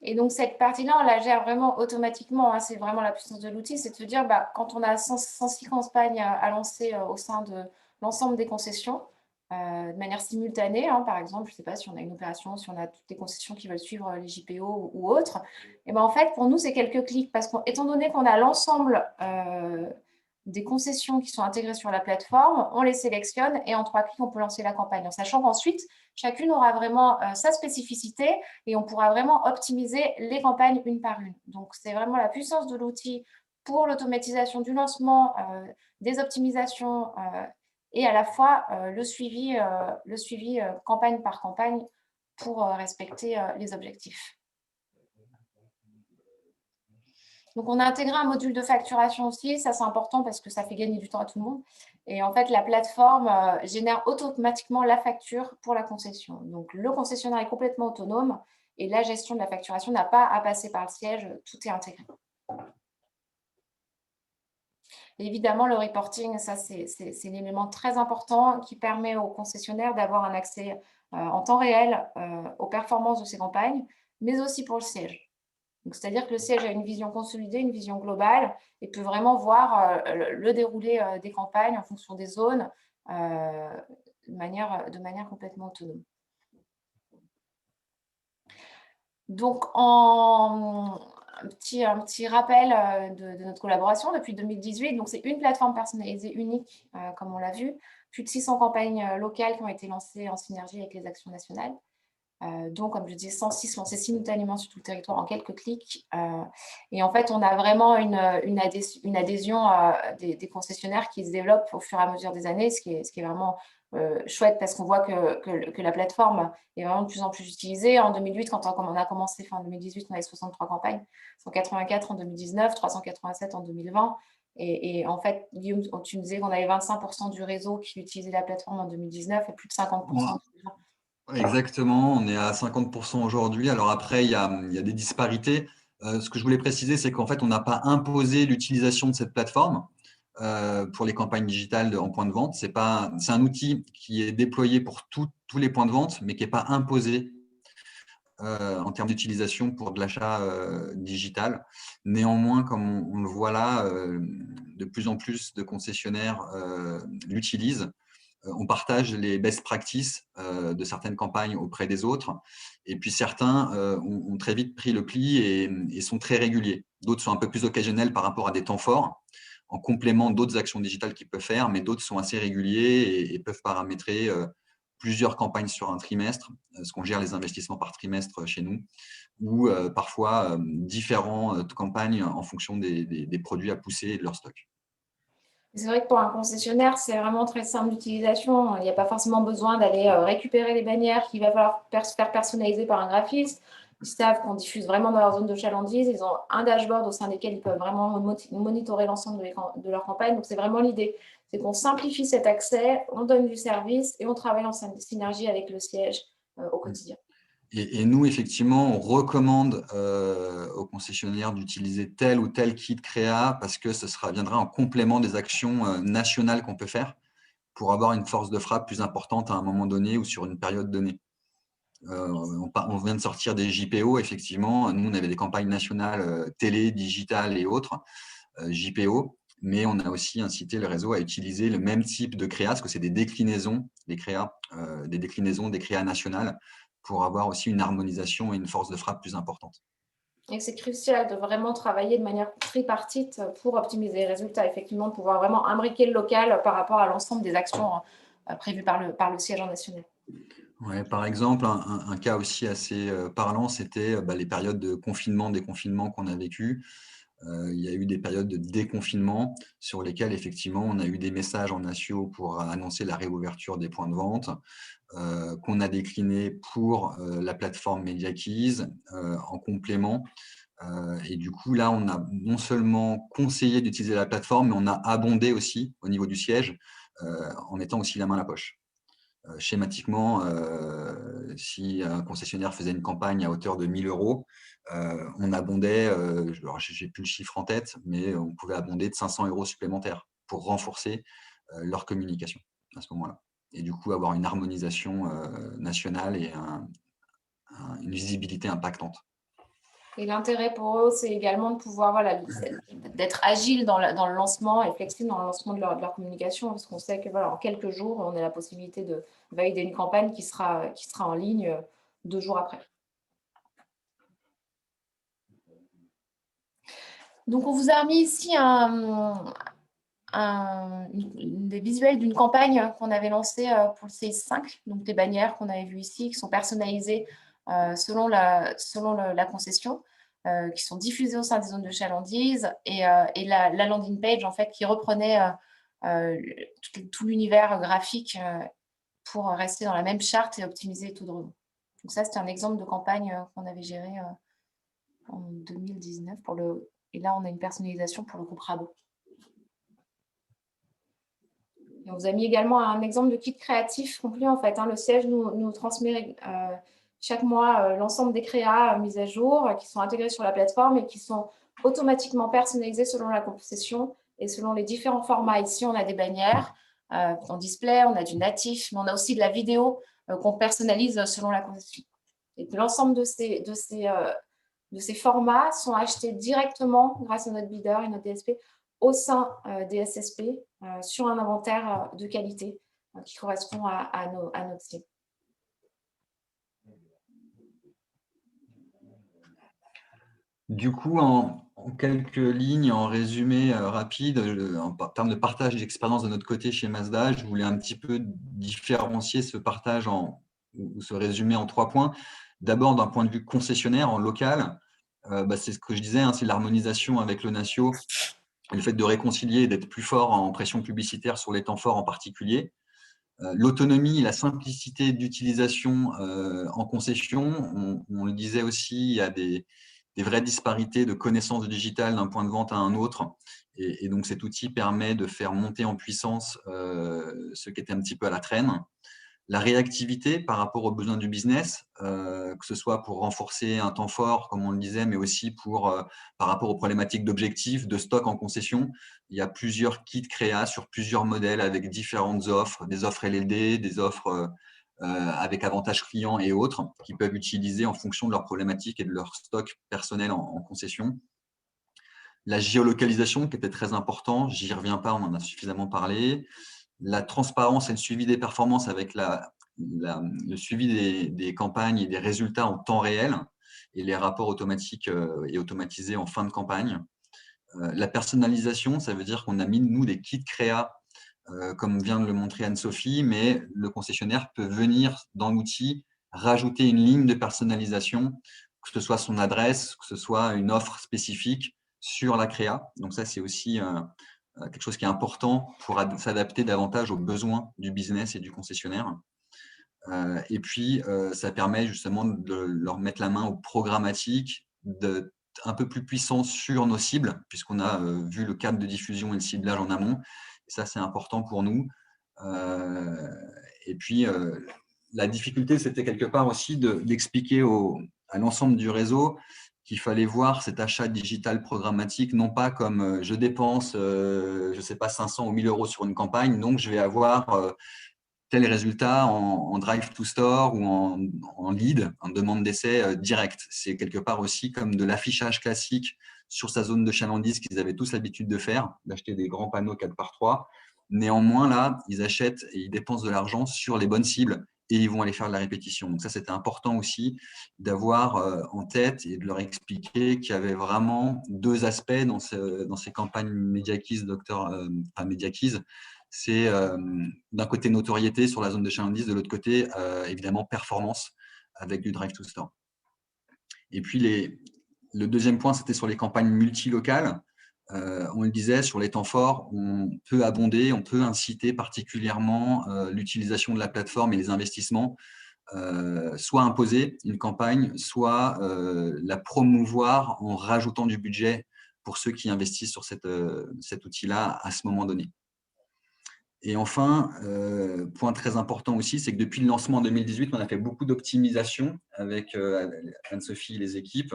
[SPEAKER 3] Et donc, cette partie-là, on la gère vraiment automatiquement. C'est vraiment la puissance de l'outil. C'est de se dire, quand on a 106 campagnes à lancer au sein de l'ensemble des concessions, de manière simultanée, par exemple, je ne sais pas si on a une opération, si on a toutes les concessions qui veulent suivre les JPO ou autres, et en fait, pour nous, c'est quelques clics. Parce qu'étant donné qu'on a l'ensemble des concessions qui sont intégrées sur la plateforme, on les sélectionne et en 3 clics, on peut lancer la campagne. En sachant qu'ensuite, chacune aura vraiment sa spécificité et on pourra vraiment optimiser les campagnes une par une. Donc, c'est vraiment la puissance de l'outil pour l'automatisation du lancement, des optimisations et à la fois le suivi campagne par campagne pour respecter les objectifs. Donc, on a intégré un module de facturation aussi. Ça, c'est important parce que ça fait gagner du temps à tout le monde. Et en fait, la plateforme génère automatiquement la facture pour la concession. Donc, le concessionnaire est complètement autonome et la gestion de la facturation n'a pas à passer par le siège. Tout est intégré. Et évidemment, le reporting, ça, c'est l'élément très important qui permet aux concessionnaires d'avoir un accès en temps réel aux performances de ces campagnes, mais aussi pour le siège. C'est-à-dire que le siège a une vision consolidée, une vision globale, et peut vraiment voir le déroulé des campagnes en fonction des zones de manière complètement autonome. Donc, un petit rappel de notre collaboration depuis 2018. Donc, c'est une plateforme personnalisée unique, comme on l'a vu. Plus de 600 campagnes locales qui ont été lancées en synergie avec les actions nationales. Donc, comme je disais, 106 lancés simultanément sur tout le territoire en quelques clics. Et en fait, on a vraiment une adhésion des concessionnaires qui se développe au fur et à mesure des années, ce qui est vraiment chouette parce qu'on voit que la plateforme est vraiment de plus en plus utilisée. En 2008, quand on a commencé, fin 2018, on avait 63 campagnes, 184 en 2019, 387 en 2020. Et en fait, Guillaume, tu nous disais qu'on avait 25% du réseau qui utilisait la plateforme en 2019 et plus de 50%.
[SPEAKER 4] Exactement, on est à 50% aujourd'hui. Alors après, il y a des disparités. Ce que je voulais préciser, c'est qu'en fait, on n'a pas imposé l'utilisation de cette plateforme pour les campagnes digitales en point de vente. C'est un outil qui est déployé pour tous les points de vente, mais qui n'est pas imposé en termes d'utilisation pour de l'achat digital. Néanmoins, comme on le voit là, de plus en plus de concessionnaires l'utilisent. On partage les best practices de certaines campagnes auprès des autres. Et puis certains ont très vite pris le pli et sont très réguliers. D'autres sont un peu plus occasionnels par rapport à des temps forts, en complément d'autres actions digitales qu'ils peuvent faire, mais d'autres sont assez réguliers et peuvent paramétrer plusieurs campagnes sur un trimestre, parce qu'on gère les investissements par trimestre chez nous, ou parfois différentes campagnes en fonction des produits à pousser et de leur stock.
[SPEAKER 3] C'est vrai que pour un concessionnaire, c'est vraiment très simple d'utilisation. Il n'y a pas forcément besoin d'aller récupérer les bannières qu'il va falloir faire personnaliser par un graphiste. Ils savent qu'on diffuse vraiment dans leur zone de chalandise. Ils ont un dashboard au sein desquels ils peuvent vraiment monitorer l'ensemble de leur campagne. Donc, c'est vraiment l'idée. C'est qu'on simplifie cet accès, on donne du service et on travaille en synergie avec le siège au quotidien.
[SPEAKER 4] Et nous, effectivement, on recommande aux concessionnaires d'utiliser tel ou tel kit créa parce que ce viendra en complément des actions nationales qu'on peut faire pour avoir une force de frappe plus importante à un moment donné ou sur une période donnée. On vient de sortir des JPO, effectivement. Nous, on avait des campagnes nationales télé, digitales et autres, JPO, mais on a aussi incité le réseau à utiliser le même type de créa, parce que c'est des déclinaisons, des déclinaisons des créas nationales, pour avoir aussi une harmonisation et une force de frappe plus importante.
[SPEAKER 3] Et c'est crucial de vraiment travailler de manière tripartite pour optimiser les résultats, effectivement, de pouvoir vraiment imbriquer le local par rapport à l'ensemble des actions prévues par le siège national.
[SPEAKER 4] Ouais, par exemple, un cas aussi assez parlant, c'était les périodes de confinement, déconfinement qu'on a vécues. Il y a eu des périodes de déconfinement sur lesquelles, effectivement, on a eu des messages en natio pour annoncer la réouverture des points de vente, qu'on a décliné pour la plateforme MediaKeys en complément. Et du coup, là, on a non seulement conseillé d'utiliser la plateforme, mais on a abondé aussi au niveau du siège en mettant aussi la main à la poche. Schématiquement, si un concessionnaire faisait une campagne à hauteur de 1 000 €, on abondait, je n'ai plus le chiffre en tête, mais on pouvait abonder de 500 € supplémentaires pour renforcer leur communication à ce moment-là. Et du coup, avoir une harmonisation nationale et une visibilité impactante.
[SPEAKER 3] Et l'intérêt pour eux, c'est également de pouvoir d'être agile dans le lancement et flexible dans le lancement de leur communication, parce qu'on sait que en quelques jours, on a la possibilité de valider une campagne qui sera en ligne 2 jours après. Donc, on vous a remis ici des visuels d'une campagne qu'on avait lancée pour le CX5, donc des bannières qu'on avait vues ici, qui sont personnalisées selon la concession, qui sont diffusées au sein des zones de chalandise, et la landing page, en fait, qui reprenait tout l'univers graphique pour rester dans la même charte et optimiser les taux de rebond. Donc ça, c'était un exemple de campagne qu'on avait géré en 2019 et là, on a une personnalisation pour le groupe Rabo. Et on vous a mis également un exemple de kit créatif complet, en fait. Le siège nous transmet chaque mois l'ensemble des créas mises à jour qui sont intégrés sur la plateforme et qui sont automatiquement personnalisés selon la concession et selon les différents formats. Ici, on a des bannières en display, on a du natif, mais on a aussi de la vidéo qu'on personnalise selon la concession. Et l'ensemble de ces de ces formats sont achetés directement grâce à notre bidder et notre DSP au sein des SSP sur un inventaire de qualité qui correspond à notre cible.
[SPEAKER 4] Du coup, en quelques lignes, en résumé rapide, en termes de partage d'expérience de notre côté chez Mazda, je voulais un petit peu différencier ce partage ou se résumer en 3 points. D'abord, d'un point de vue concessionnaire, en local, c'est ce que je disais, hein, c'est l'harmonisation avec le Natio et le fait de réconcilier et d'être plus fort en pression publicitaire sur les temps forts en particulier. L'autonomie, la simplicité d'utilisation en concession, on le disait aussi, il y a des vraies disparités de connaissances digitales d'un point de vente à un autre. Et donc, cet outil permet de faire monter en puissance ce qui était un petit peu à la traîne. La réactivité par rapport aux besoins du business, que ce soit pour renforcer un temps fort, comme on le disait, mais aussi par rapport aux problématiques d'objectifs, de stock en concession. Il y a plusieurs kits créa sur plusieurs modèles avec différentes offres, des offres LLD, des offres avec avantages clients et autres, qui peuvent utiliser en fonction de leurs problématiques et de leur stock personnel en concession. La géolocalisation qui était très important, j'y reviens pas, on en a suffisamment parlé. La transparence et le suivi des performances avec le suivi des campagnes et des résultats en temps réel et les rapports automatiques et automatisés en fin de campagne. La personnalisation, ça veut dire qu'on a mis, nous, des kits créa, comme vient de le montrer Anne-Sophie, mais le concessionnaire peut venir dans l'outil rajouter une ligne de personnalisation, que ce soit son adresse, que ce soit une offre spécifique sur la créa. Donc ça, c'est aussi quelque chose qui est important pour s'adapter davantage aux besoins du business et du concessionnaire. Et puis, ça permet justement de leur mettre la main au programmatique, un peu plus puissant sur nos cibles, puisqu'on a vu le cadre de diffusion et le ciblage en amont. Et ça, c'est important pour nous. Et puis, la difficulté, c'était quelque part aussi d'expliquer à l'ensemble du réseau qu'il fallait voir cet achat digital programmatique, non pas comme je dépense, je ne sais pas, 500 ou 1000 euros sur une campagne, donc je vais avoir tel résultat en drive to store ou en lead, en demande d'essai direct. C'est quelque part aussi comme de l'affichage classique sur sa zone de chalandise qu'ils avaient tous l'habitude de faire, d'acheter des grands panneaux 4x3. Néanmoins, là, ils achètent et ils dépensent de l'argent sur les bonnes cibles et ils vont aller faire de la répétition. Donc ça, c'était important aussi d'avoir en tête et de leur expliquer qu'il y avait vraiment 2 aspects dans ces campagnes MediaKeys, MediaKeys. C'est d'un côté notoriété sur la zone de chalandise, de l'autre côté, évidemment, performance avec du drive to store. Et puis, le deuxième point, c'était sur les campagnes multilocales. On le disait, sur les temps forts, on peut abonder, on peut inciter particulièrement l'utilisation de la plateforme et les investissements, soit imposer une campagne, soit la promouvoir en rajoutant du budget pour ceux qui investissent sur cet outil-là à ce moment donné. Et enfin, point très important aussi, c'est que depuis le lancement en 2018, on a fait beaucoup d'optimisation avec Anne-Sophie et les équipes.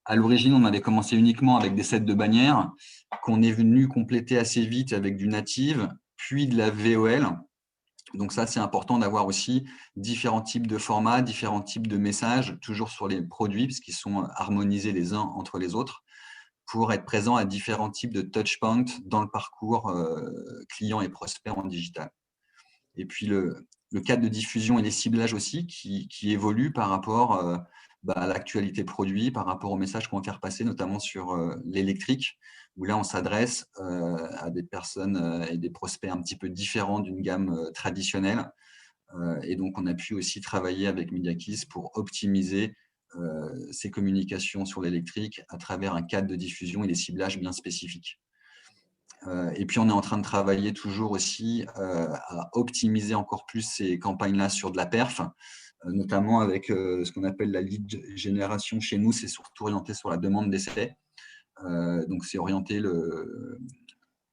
[SPEAKER 4] À l'origine, on avait commencé uniquement avec des sets de bannières qu'on est venu compléter assez vite avec du native, puis de la VOL. Donc ça, c'est important d'avoir aussi différents types de formats, différents types de messages, toujours sur les produits, puisqu'ils sont harmonisés les uns entre les autres, pour être présent à différents types de touchpoints dans le parcours client et prospect en digital. Et puis, le cadre de diffusion et les ciblages aussi qui évoluent par rapport à l'actualité produit, par rapport aux messages qu'on va faire passer, notamment sur l'électrique, où là, on s'adresse à des personnes et des prospects un petit peu différents d'une gamme traditionnelle. Et donc, on a pu aussi travailler avec MediaKeys pour optimiser ces communications sur l'électrique à travers un cadre de diffusion et des ciblages bien spécifiques. Et puis, on est en train de travailler toujours aussi à optimiser encore plus ces campagnes-là sur de la perf, notamment avec ce qu'on appelle la lead génération chez nous, c'est surtout orienté sur la demande d'essai. Donc, c'est orienter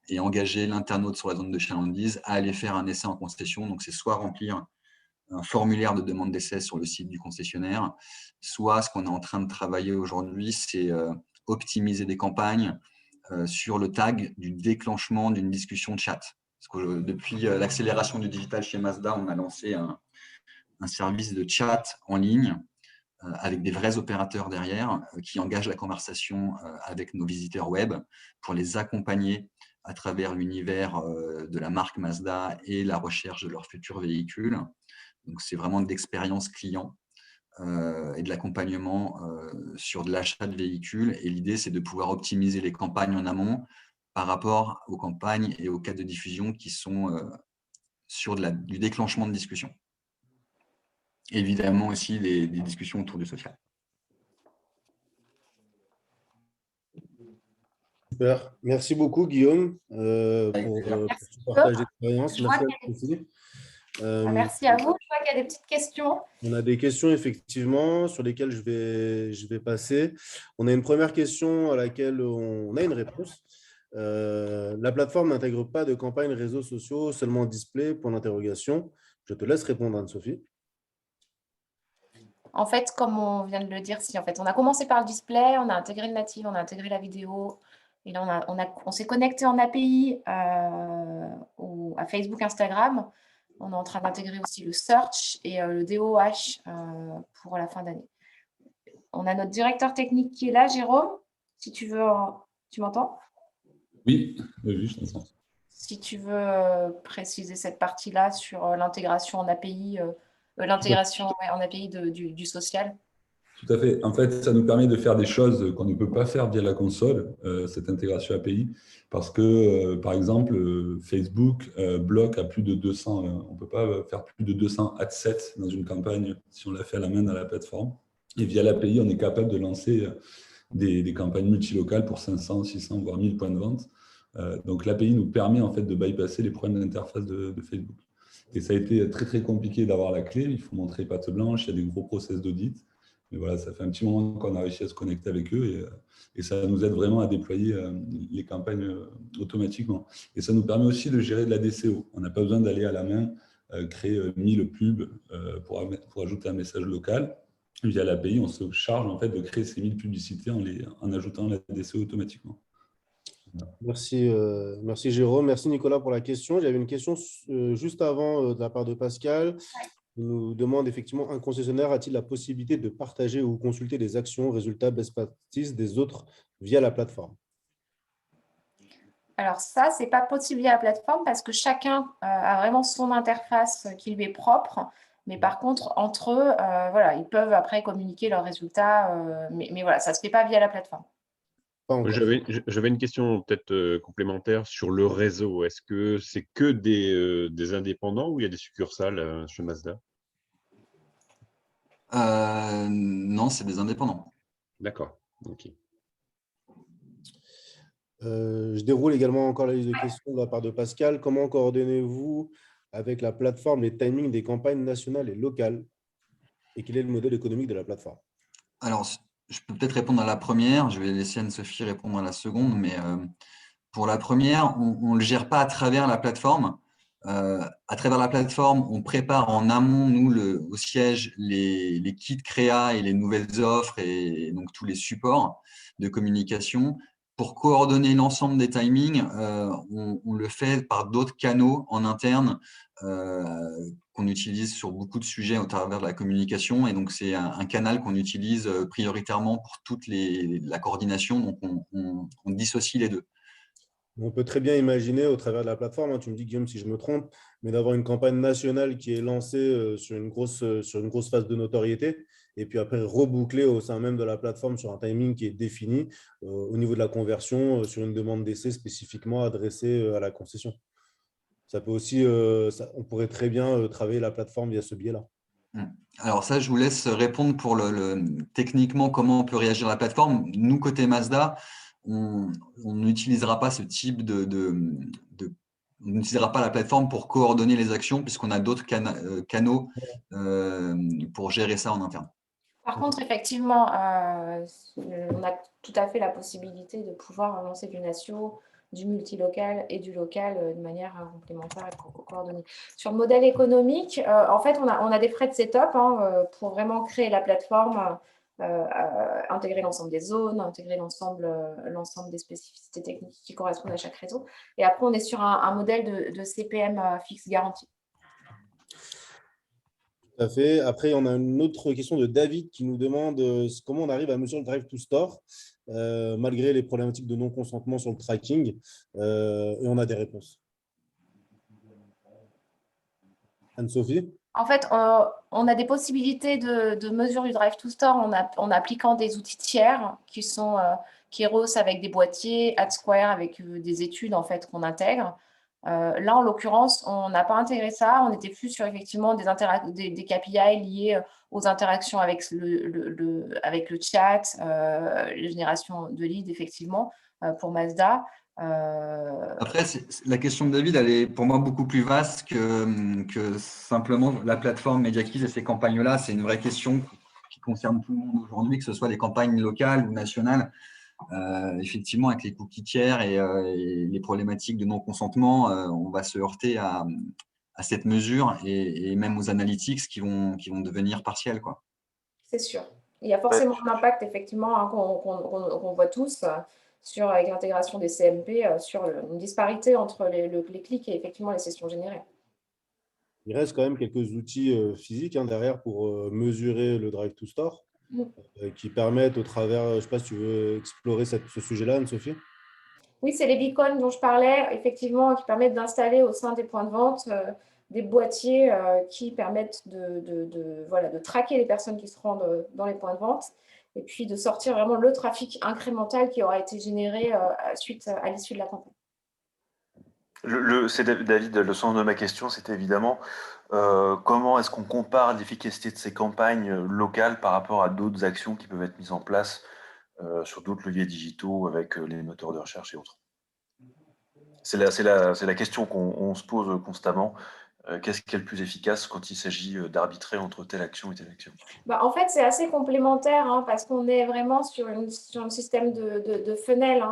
[SPEAKER 4] et engager l'internaute sur la zone de chalandise à aller faire un essai en concession. Donc, c'est soit remplir un formulaire de demande d'essai sur le site du concessionnaire, soit ce qu'on est en train de travailler aujourd'hui, c'est optimiser des campagnes sur le tag du déclenchement d'une discussion de chat. Parce que depuis l'accélération du digital chez Mazda, on a lancé un service de chat en ligne avec des vrais opérateurs derrière qui engagent la conversation avec nos visiteurs web pour les accompagner à travers l'univers de la marque Mazda et la recherche de leur futur véhicule. Donc, c'est vraiment de l'expérience client et de l'accompagnement sur de l'achat de véhicules. Et l'idée, c'est de pouvoir optimiser les campagnes en amont par rapport aux campagnes et aux cas de diffusion qui sont sur du déclenchement de discussion. Évidemment aussi des discussions autour du social.
[SPEAKER 2] Super. Merci beaucoup, Guillaume, pour ce partage d'expérience. Merci à vous aussi.
[SPEAKER 3] Merci à vous. Je vois qu'il y a des petites questions.
[SPEAKER 2] On a des questions, effectivement, sur lesquelles je vais passer. On a une première question à laquelle on a une réponse. La plateforme n'intègre pas de campagne réseaux sociaux, seulement display, point d'interrogation. Je te laisse répondre, Anne-Sophie.
[SPEAKER 3] En fait, comme on vient de le dire, si en fait, on a commencé par le display, on a intégré le native, on a intégré la vidéo, et là, on s'est connecté en API à Facebook, Instagram. On est en train d'intégrer aussi le search et le DOH pour la fin d'année. On a notre directeur technique qui est là, Jérôme. Si tu veux, tu m'entends?
[SPEAKER 6] Oui, je t'entends.
[SPEAKER 3] Si tu veux préciser cette partie-là sur l'intégration en API, en API du social.
[SPEAKER 6] Tout à fait. En fait, ça nous permet de faire des choses qu'on ne peut pas faire via la console, cette intégration API, parce que, par exemple, Facebook bloque à plus de 200, on ne peut pas faire plus de 200 ad sets dans une campagne si on l'a fait à la main dans la plateforme. Et via l'API, on est capable de lancer des campagnes multilocales pour 500, 600, voire 1000 points de vente. Donc, l'API nous permet en fait de bypasser les problèmes d'interface de Facebook. Et ça a été très, très compliqué d'avoir la clé. Il faut montrer patte blanche, il y a des gros process d'audit. Mais voilà, ça fait un petit moment qu'on a réussi à se connecter avec eux et ça nous aide vraiment à déployer les campagnes automatiquement. Et ça nous permet aussi de gérer de la DCO. On n'a pas besoin d'aller à la main créer 1000 pubs pour ajouter un message local. Via l'API, on se charge en fait de créer ces 1000 publicités en ajoutant la DCO automatiquement.
[SPEAKER 2] Merci, merci Jérôme. Merci Nicolas pour la question. J'avais une question juste avant de la part de Pascal. Il nous demande effectivement, un concessionnaire a-t-il la possibilité de partager ou consulter des actions, résultats, best practices des autres via la plateforme?
[SPEAKER 3] Alors ça, ce n'est pas possible via la plateforme parce que chacun a vraiment son interface qui lui est propre. Mais par contre, entre eux, voilà, ils peuvent après communiquer leurs résultats. Mais voilà, ça ne se fait pas via la plateforme.
[SPEAKER 1] J'avais une question peut-être complémentaire sur le réseau. Est-ce que c'est que des indépendants ou il y a des succursales chez Mazda?
[SPEAKER 4] Non, c'est des indépendants.
[SPEAKER 1] D'accord, ok.
[SPEAKER 2] Je déroule également encore la liste de questions de la part de Pascal. Comment coordonnez-vous avec la plateforme les timings des campagnes nationales et locales? Et quel est le modèle économique de la plateforme?
[SPEAKER 4] Alors, je peux peut-être répondre à la première. Je vais laisser Anne-Sophie répondre à la seconde. Mais pour la première, on ne le gère pas à travers la plateforme. À travers la plateforme, on prépare en amont, nous, au siège, les kits créa et les nouvelles offres et donc tous les supports de communication. Pour coordonner l'ensemble des timings, on le fait par d'autres canaux en interne qu'on utilise sur beaucoup de sujets au travers de la communication. Et donc, c'est un canal qu'on utilise prioritairement pour toute la coordination. Donc, on dissocie les deux.
[SPEAKER 2] On peut très bien imaginer au travers de la plateforme, tu me dis Guillaume si je me trompe, mais d'avoir une campagne nationale qui est lancée sur une grosse phase de notoriété et puis après reboucler au sein même de la plateforme sur un timing qui est défini au niveau de la conversion sur une demande d'essai spécifiquement adressée à la concession. Ça peut aussi, on pourrait très bien travailler la plateforme via ce biais-là.
[SPEAKER 4] Alors ça, je vous laisse répondre pour techniquement comment on peut réagir à la plateforme. Nous, côté Mazda, on n'utilisera pas ce type on n'utilisera pas la plateforme pour coordonner les actions puisqu'on a d'autres canaux pour gérer ça en interne.
[SPEAKER 3] Par contre, effectivement, on a tout à fait la possibilité de pouvoir lancer du nation, du multilocal et du local de manière complémentaire et coordonnée. Sur le modèle économique, en fait, on a des frais de setup pour vraiment créer la plateforme, intégrer l'ensemble des zones, intégrer l'ensemble des spécificités techniques qui correspondent à chaque réseau. Et après, on est sur un modèle de CPM fixe garanti.
[SPEAKER 2] Tout à fait. Après, on a une autre question de David qui nous demande comment on arrive à mesurer le drive to store malgré les problématiques de non-consentement sur le tracking. Et on a des réponses. Anne-Sophie?
[SPEAKER 3] En fait, on a des possibilités de mesure du drive to store en appliquant des outils tiers qui sont Keros avec des boîtiers, AdSquare avec des études en fait qu'on intègre. Là, en l'occurrence, on n'a pas intégré ça. On était plus sur effectivement des KPI liés aux interactions avec avec le chat, la génération de leads, effectivement, pour Mazda.
[SPEAKER 4] Après, la question de David, elle est pour moi beaucoup plus vaste que simplement la plateforme MediaKeys et ces campagnes-là. C'est une vraie question qui concerne tout le monde aujourd'hui, que ce soit des campagnes locales ou nationales. Effectivement, avec les cookies tiers et les problématiques de non-consentement, on va se heurter à cette mesure et même aux analytics qui vont devenir partiels, quoi.
[SPEAKER 3] C'est sûr. Il y a forcément un impact, effectivement, hein, qu'on voit tous avec l'intégration des CMP, sur une disparité entre les clics et effectivement les sessions générées.
[SPEAKER 2] Il reste quand même quelques outils physiques derrière pour mesurer le drive to store qui permettent au travers, je ne sais pas si tu veux explorer ce sujet-là, Anne-Sophie.
[SPEAKER 3] Oui, c'est les beacons dont je parlais, effectivement, qui permettent d'installer au sein des points de vente des boîtiers qui permettent de traquer les personnes qui se rendent dans les points de vente et puis de sortir vraiment le trafic incrémental qui aura été généré à l'issue de la campagne.
[SPEAKER 7] C'est David, le sens de ma question, c'était évidemment comment est-ce qu'on compare l'efficacité de ces campagnes locales par rapport à d'autres actions qui peuvent être mises en place sur d'autres leviers digitaux avec les moteurs de recherche et autres. C'est la question qu'on se pose constamment. Qu'est-ce qui est le plus efficace quand il s'agit d'arbitrer entre telle action et telle action?
[SPEAKER 3] En fait, c'est assez complémentaire parce qu'on est vraiment sur un système de funnel,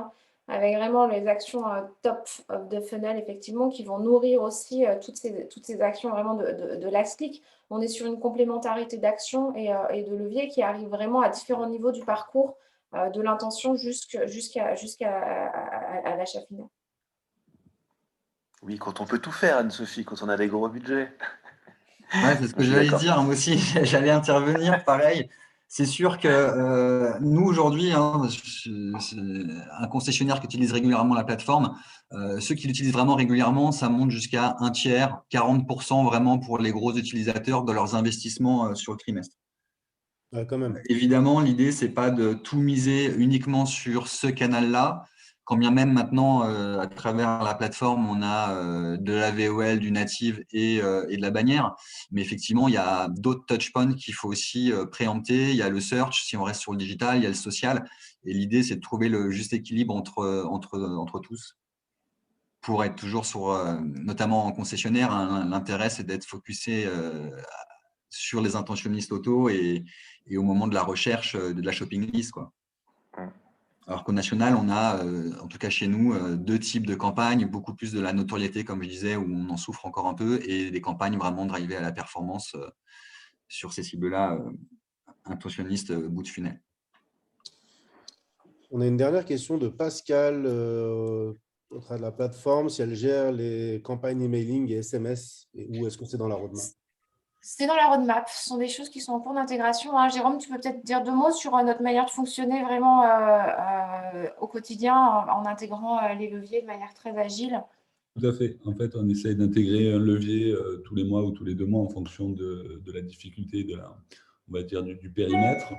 [SPEAKER 3] avec vraiment les actions top of the funnel, effectivement, qui vont nourrir aussi toutes ces actions vraiment de last click. On est sur une complémentarité d'actions et de leviers qui arrivent vraiment à différents niveaux du parcours, de l'intention jusqu'à l'achat final.
[SPEAKER 7] Oui, quand on peut tout faire, Anne-Sophie, quand on a des gros budgets.
[SPEAKER 4] Ouais, c'est ce que j'allais dire, moi aussi, j'allais intervenir, pareil. C'est sûr que nous, aujourd'hui, un concessionnaire qui utilise régulièrement la plateforme, ceux qui l'utilisent vraiment régulièrement, ça monte jusqu'à un tiers, 40% vraiment pour les gros utilisateurs de leurs investissements sur le trimestre.
[SPEAKER 2] Ouais, quand même.
[SPEAKER 4] Évidemment, l'idée, ce n'est pas de tout miser uniquement sur ce canal-là. Quand bien même maintenant, à travers la plateforme, on a de la VOL, du native et de la bannière. Mais effectivement, il y a d'autres touchpoints qu'il faut aussi préempter. Il y a le search, si on reste sur le digital, il y a le social. Et l'idée, c'est de trouver le juste équilibre entre tous pour être toujours sur, notamment en concessionnaire, l'intérêt, c'est d'être focusé sur les intentionnistes auto et au moment de la recherche de la shopping list, quoi. Alors qu'au national, on a, en tout cas chez nous, deux types de campagnes, beaucoup plus de la notoriété, comme je disais, où on en souffre encore un peu, et des campagnes vraiment drivées à la performance sur ces cibles-là, intentionnistes bout de funnel.
[SPEAKER 2] On a une dernière question de Pascal au travers de la plateforme, si elle gère les campagnes emailing et SMS, ou est-ce que c'est dans la roadmap?
[SPEAKER 3] C'est dans la roadmap. Ce sont des choses qui sont en cours d'intégration. Jérôme, tu peux peut-être dire deux mots sur notre manière de fonctionner vraiment au quotidien en intégrant les leviers de manière très agile.
[SPEAKER 6] Tout à fait. En fait, on essaye d'intégrer un levier tous les mois ou tous les 2 mois en fonction de la difficulté, on va dire, du périmètre.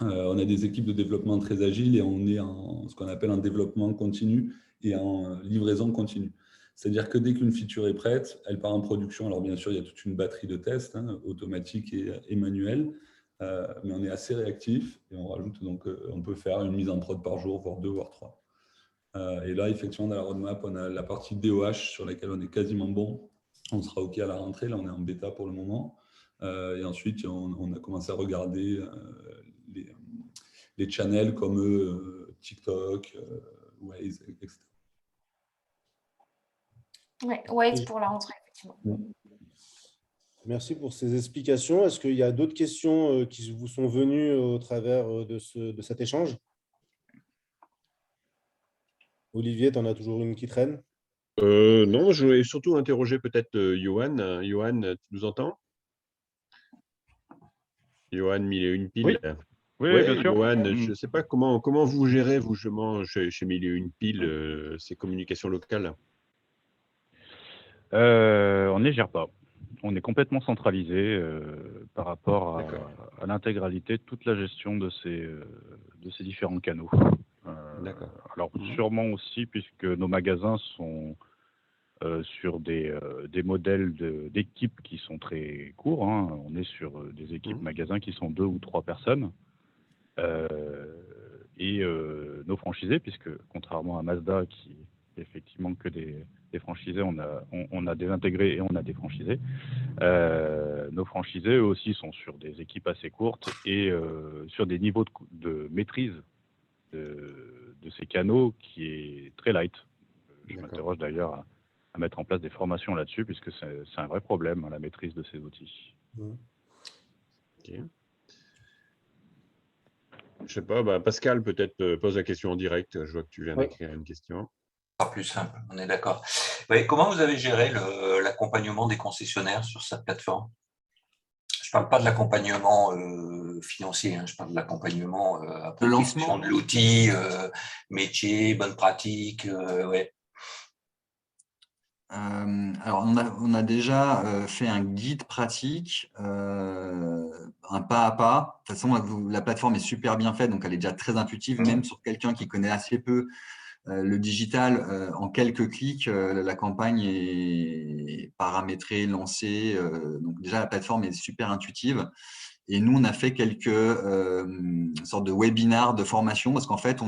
[SPEAKER 6] On a des équipes de développement très agiles et on est en ce qu'on appelle un développement continu et en livraison continue. C'est-à-dire que dès qu'une feature est prête, elle part en production. Alors bien sûr, il y a toute une batterie de tests automatiques et manuels, mais on est assez réactif et on rajoute, donc on peut faire une mise en prod par jour, voire 2, voire 3. Et là, effectivement, dans la roadmap, on a la partie DOH sur laquelle on est quasiment bon. On sera OK à la rentrée. Là, on est en bêta pour le moment. Et ensuite, on a commencé à regarder les channels comme TikTok, Waze, etc.
[SPEAKER 3] Oui, Waze pour la rentrée, effectivement.
[SPEAKER 2] Merci pour ces explications. Est-ce qu'il y a d'autres questions qui vous sont venues au travers de cet échange? Olivier, tu en as toujours une qui traîne?
[SPEAKER 1] Non, je voulais surtout interroger peut-être Johan. Johan, tu nous entends? Johan, 1001
[SPEAKER 8] Oui,
[SPEAKER 1] piles.
[SPEAKER 8] oui,
[SPEAKER 1] Oui,
[SPEAKER 8] bien sûr.
[SPEAKER 1] Johan, je ne sais pas comment vous gérez, vous, justement, chez 1001 piles, ces communications locales.
[SPEAKER 8] On ne les gère pas. On est complètement centralisé par rapport à l'intégralité de toute la gestion de ces différents canaux. Alors sûrement aussi puisque nos magasins sont sur des modèles d'équipes qui sont très courts. Hein. On est sur des équipes magasins qui sont 2 ou 3 personnes. Et nos franchisés, puisque contrairement à Mazda qui est effectivement que des franchisés, on a des intégrés et on a des franchisés. Nos franchisés eux aussi sont sur des équipes assez courtes et sur des niveaux de maîtrise de ces canaux qui est très light. Je m'interroge d'ailleurs à mettre en place des formations là-dessus, puisque c'est un vrai problème, la maîtrise de ces outils.
[SPEAKER 1] Okay. Je sais pas, Pascal, peut-être pose la question en direct. Je vois que tu viens d'écrire une question.
[SPEAKER 9] Plus simple, on est d'accord. Ouais, comment vous avez géré l'accompagnement des concessionnaires sur cette plateforme? Je ne parle pas de l'accompagnement financier, hein, je parle de l'accompagnement
[SPEAKER 4] de lancement
[SPEAKER 9] de l'outil, métier, bonne pratique. Ouais.
[SPEAKER 4] Alors, on a déjà fait un guide pratique, un pas à pas. De toute façon, la plateforme est super bien faite, donc elle est déjà très intuitive, même sur quelqu'un qui connaît assez peu le digital. En quelques clics, la campagne est paramétrée, lancée. Donc déjà, la plateforme est super intuitive. Et nous, on a fait quelques sortes de webinars de formation, parce qu'en fait,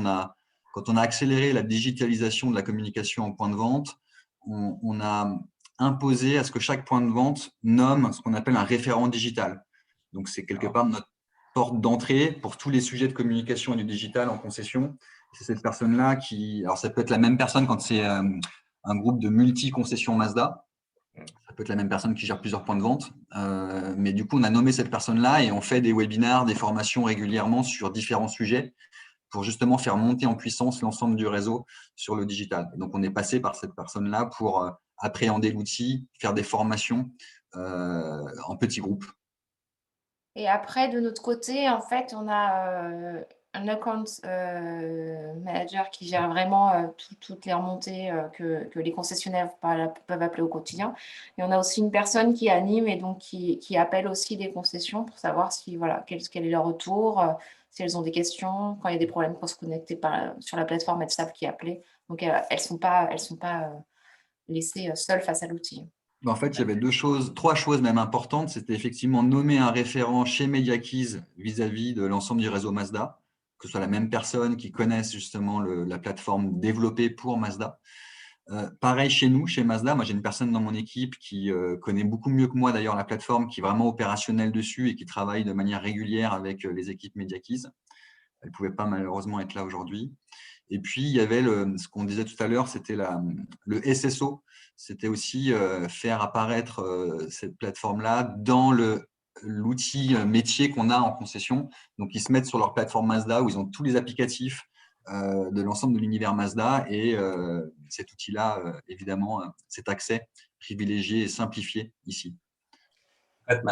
[SPEAKER 4] quand on a accéléré la digitalisation de la communication en point de vente, on a imposé à ce que chaque point de vente nomme ce qu'on appelle un référent digital. Donc, c'est quelque part notre porte d'entrée pour tous les sujets de communication et du digital en concession. C'est cette personne-là qui… Alors, ça peut être la même personne quand c'est un groupe de multi-concessions Mazda. Ça peut être la même personne qui gère plusieurs points de vente. Mais du coup, on a nommé cette personne-là et on fait des webinars, des formations régulièrement sur différents sujets pour justement faire monter en puissance l'ensemble du réseau sur le digital. Donc, on est passé par cette personne-là pour appréhender l'outil, faire des formations en petits groupes.
[SPEAKER 3] Et après, de notre côté, en fait, on a un account manager qui gère vraiment toutes les remontées que les concessionnaires peuvent appeler au quotidien. Et on a aussi une personne qui anime et donc qui appelle aussi les concessions pour savoir si, voilà, quel est leur retour, si elles ont des questions, quand il y a des problèmes pour se connecter sur la plateforme, elles savent qui appeler. Donc, elles ne sont pas laissées seules face à l'outil.
[SPEAKER 4] En fait, il y avait trois choses même importantes. C'était effectivement nommer un référent chez MediaKeys vis-à-vis de l'ensemble du réseau Mazda, que ce soit la même personne qui connaisse justement la plateforme développée pour Mazda. Pareil chez nous, chez Mazda, moi j'ai une personne dans mon équipe qui connaît beaucoup mieux que moi d'ailleurs la plateforme, qui est vraiment opérationnelle dessus et qui travaille de manière régulière avec les équipes MediaKeys. Elle ne pouvait pas malheureusement être là aujourd'hui. Et puis, il y avait ce qu'on disait tout à l'heure, c'était le SSO. C'était aussi faire apparaître cette plateforme-là dans l'outil métier qu'on a en concession. Donc, ils se mettent sur leur plateforme Mazda où ils ont tous les applicatifs de l'ensemble de l'univers Mazda. Et cet outil-là, évidemment, cet accès privilégié et simplifié ici.
[SPEAKER 9] En fait,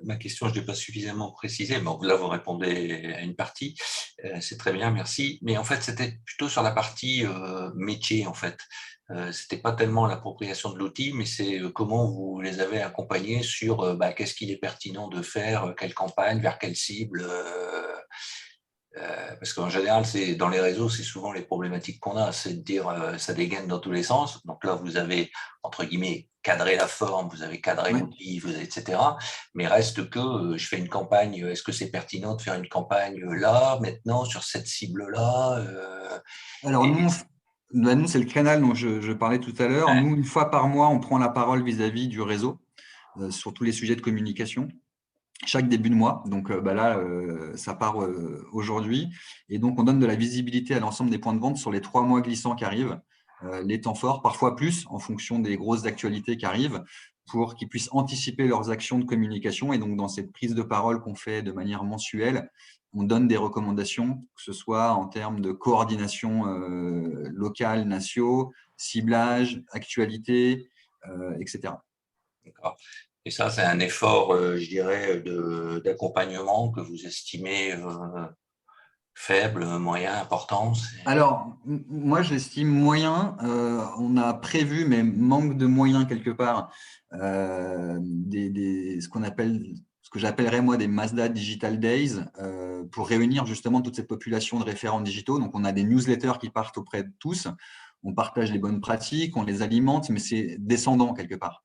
[SPEAKER 9] ma question, je ne l'ai pas suffisamment précisée. Bon, là, vous répondez à une partie. C'est très bien, merci. Mais en fait, c'était plutôt sur la partie métier, en fait. Ce n'était pas tellement l'appropriation de l'outil, mais c'est comment vous les avez accompagnés sur qu'est-ce qu'il est pertinent de faire, quelle campagne, vers quelle cible. Parce qu'en général, dans les réseaux, c'est souvent les problématiques qu'on a, c'est de dire ça dégaine dans tous les sens. Donc là, vous avez, entre guillemets, cadré la forme, vous avez cadré l'outil, etc. Mais reste que je fais une campagne, est-ce que c'est pertinent de faire une campagne là, maintenant, sur cette cible-là
[SPEAKER 4] Alors, nous, c'est le canal dont je parlais tout à l'heure. Nous, une fois par mois, on prend la parole vis-à-vis du réseau sur tous les sujets de communication. Chaque début de mois, donc là, ça part aujourd'hui. Et donc, on donne de la visibilité à l'ensemble des points de vente sur les 3 mois glissants qui arrivent, les temps forts, parfois plus, en fonction des grosses actualités qui arrivent, pour qu'ils puissent anticiper leurs actions de communication. Et donc, dans cette prise de parole qu'on fait de manière mensuelle, on donne des recommandations, que ce soit en termes de coordination locale, nationale, ciblage, actualité, etc.
[SPEAKER 9] D'accord. Et ça, c'est un effort, je dirais, d'accompagnement que vous estimez faible, moyen, important?
[SPEAKER 4] Alors, moi, je l'estime moyen. On a prévu, mais manque de moyens quelque part, ce que j'appellerais moi des Mazda Digital Days pour réunir justement toute cette population de référents digitaux. Donc, on a des newsletters qui partent auprès de tous. On partage les bonnes pratiques, on les alimente, mais c'est descendant quelque part.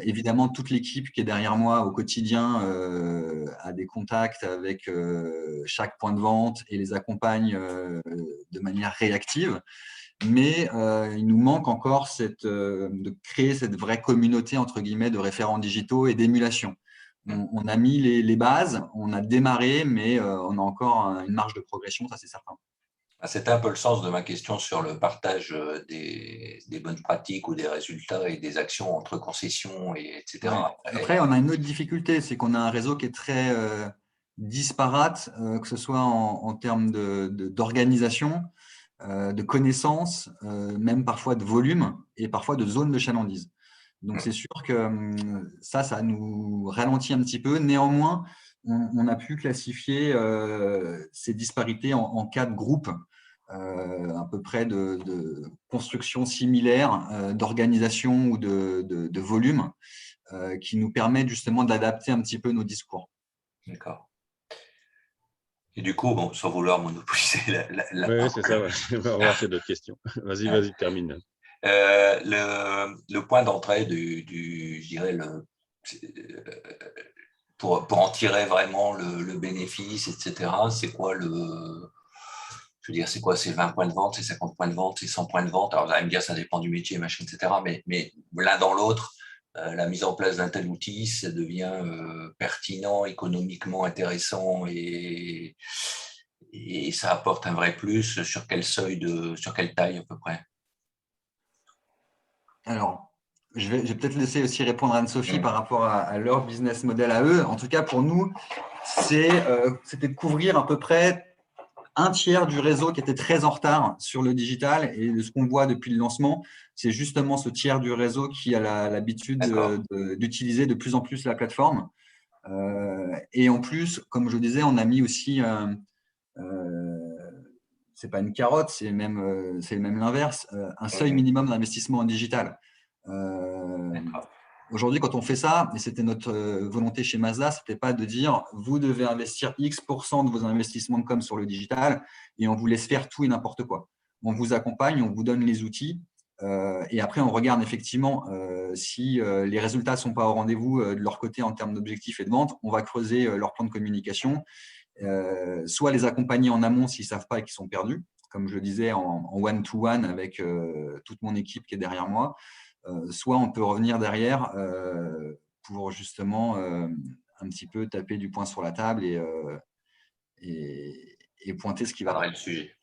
[SPEAKER 4] Évidemment, toute l'équipe qui est derrière moi au quotidien a des contacts avec chaque point de vente et les accompagne de manière réactive. Mais il nous manque encore de créer cette vraie communauté entre guillemets de référents digitaux et d'émulation. On a mis les bases, on a démarré, mais on a encore une marge de progression, ça c'est certain.
[SPEAKER 9] C'était un peu le sens de ma question sur le partage des bonnes pratiques ou des résultats et des actions entre concessions, etc.
[SPEAKER 4] Après, on a une autre difficulté, c'est qu'on a un réseau qui est très disparate, que ce soit en termes d'organisation, de connaissances, même parfois de volume et parfois de zone de chalandise. Donc, c'est sûr que ça nous ralentit un petit peu. Néanmoins, on a pu classifier ces disparités en 4 groupes à peu près de construction similaire, d'organisation ou de volume qui nous permettent justement d'adapter un petit peu nos discours.
[SPEAKER 9] D'accord. Et du coup, bon, sans vouloir monopoliser la
[SPEAKER 1] Oui, c'est ça. Ouais. On va voir ces d'autres questions. Vas-y, termine.
[SPEAKER 9] Le point d'entrée je dirais, pour en tirer vraiment le bénéfice, etc., c'est quoi je veux dire, c'est quoi, c'est 20 points de vente, c'est 50 points de vente, c'est 100 points de vente. Alors, vous allez me dire, ça dépend du métier, machin, etc. Mais l'un dans l'autre, la mise en place d'un tel outil, ça devient pertinent, économiquement intéressant et ça apporte un vrai plus. Sur quel seuil, sur quelle taille à peu près?
[SPEAKER 4] Alors, je vais peut-être laisser aussi répondre Anne-Sophie par rapport à leur business model à eux. En tout cas, pour nous, c'était de couvrir à peu près un tiers du réseau qui était très en retard sur le digital. Et de ce qu'on voit depuis le lancement, c'est justement ce tiers du réseau qui a l'habitude d'utiliser de plus en plus la plateforme. Et en plus, comme je disais, on a mis aussi, c'est pas une carotte, c'est même l'inverse, un seuil minimum d'investissement en digital. Aujourd'hui, quand on fait ça, et c'était notre volonté chez Mazda, ce n'était pas de dire vous devez investir X% de vos investissements de com sur le digital et on vous laisse faire tout et n'importe quoi. On vous accompagne, on vous donne les outils et après on regarde effectivement si les résultats ne sont pas au rendez-vous de leur côté en termes d'objectifs et de vente, on va creuser leur plan de communication, soit les accompagner en amont s'ils ne savent pas et qu'ils sont perdus, comme je le disais en one-to-one avec toute mon équipe qui est derrière moi. Soit on peut revenir derrière pour justement un petit peu taper du poing sur la table et pointer ce qui va.
[SPEAKER 9] Le sujet.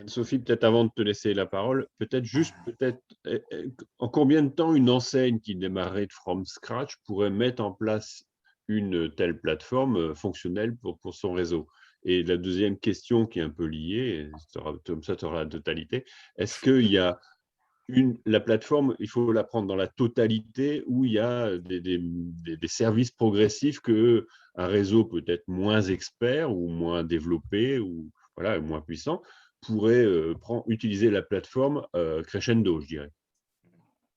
[SPEAKER 1] Sophie, peut-être avant de te laisser la parole, en combien de temps une enseigne qui démarrait de from scratch pourrait mettre en place une telle plateforme fonctionnelle pour son réseau? Et la deuxième question qui est un peu liée, comme ça tu auras la totalité, est-ce qu'il y a la plateforme, il faut la prendre dans la totalité ou il y a des services progressifs qu'un réseau peut-être moins expert ou moins développé ou moins puissant pourrait utiliser la plateforme crescendo, je dirais?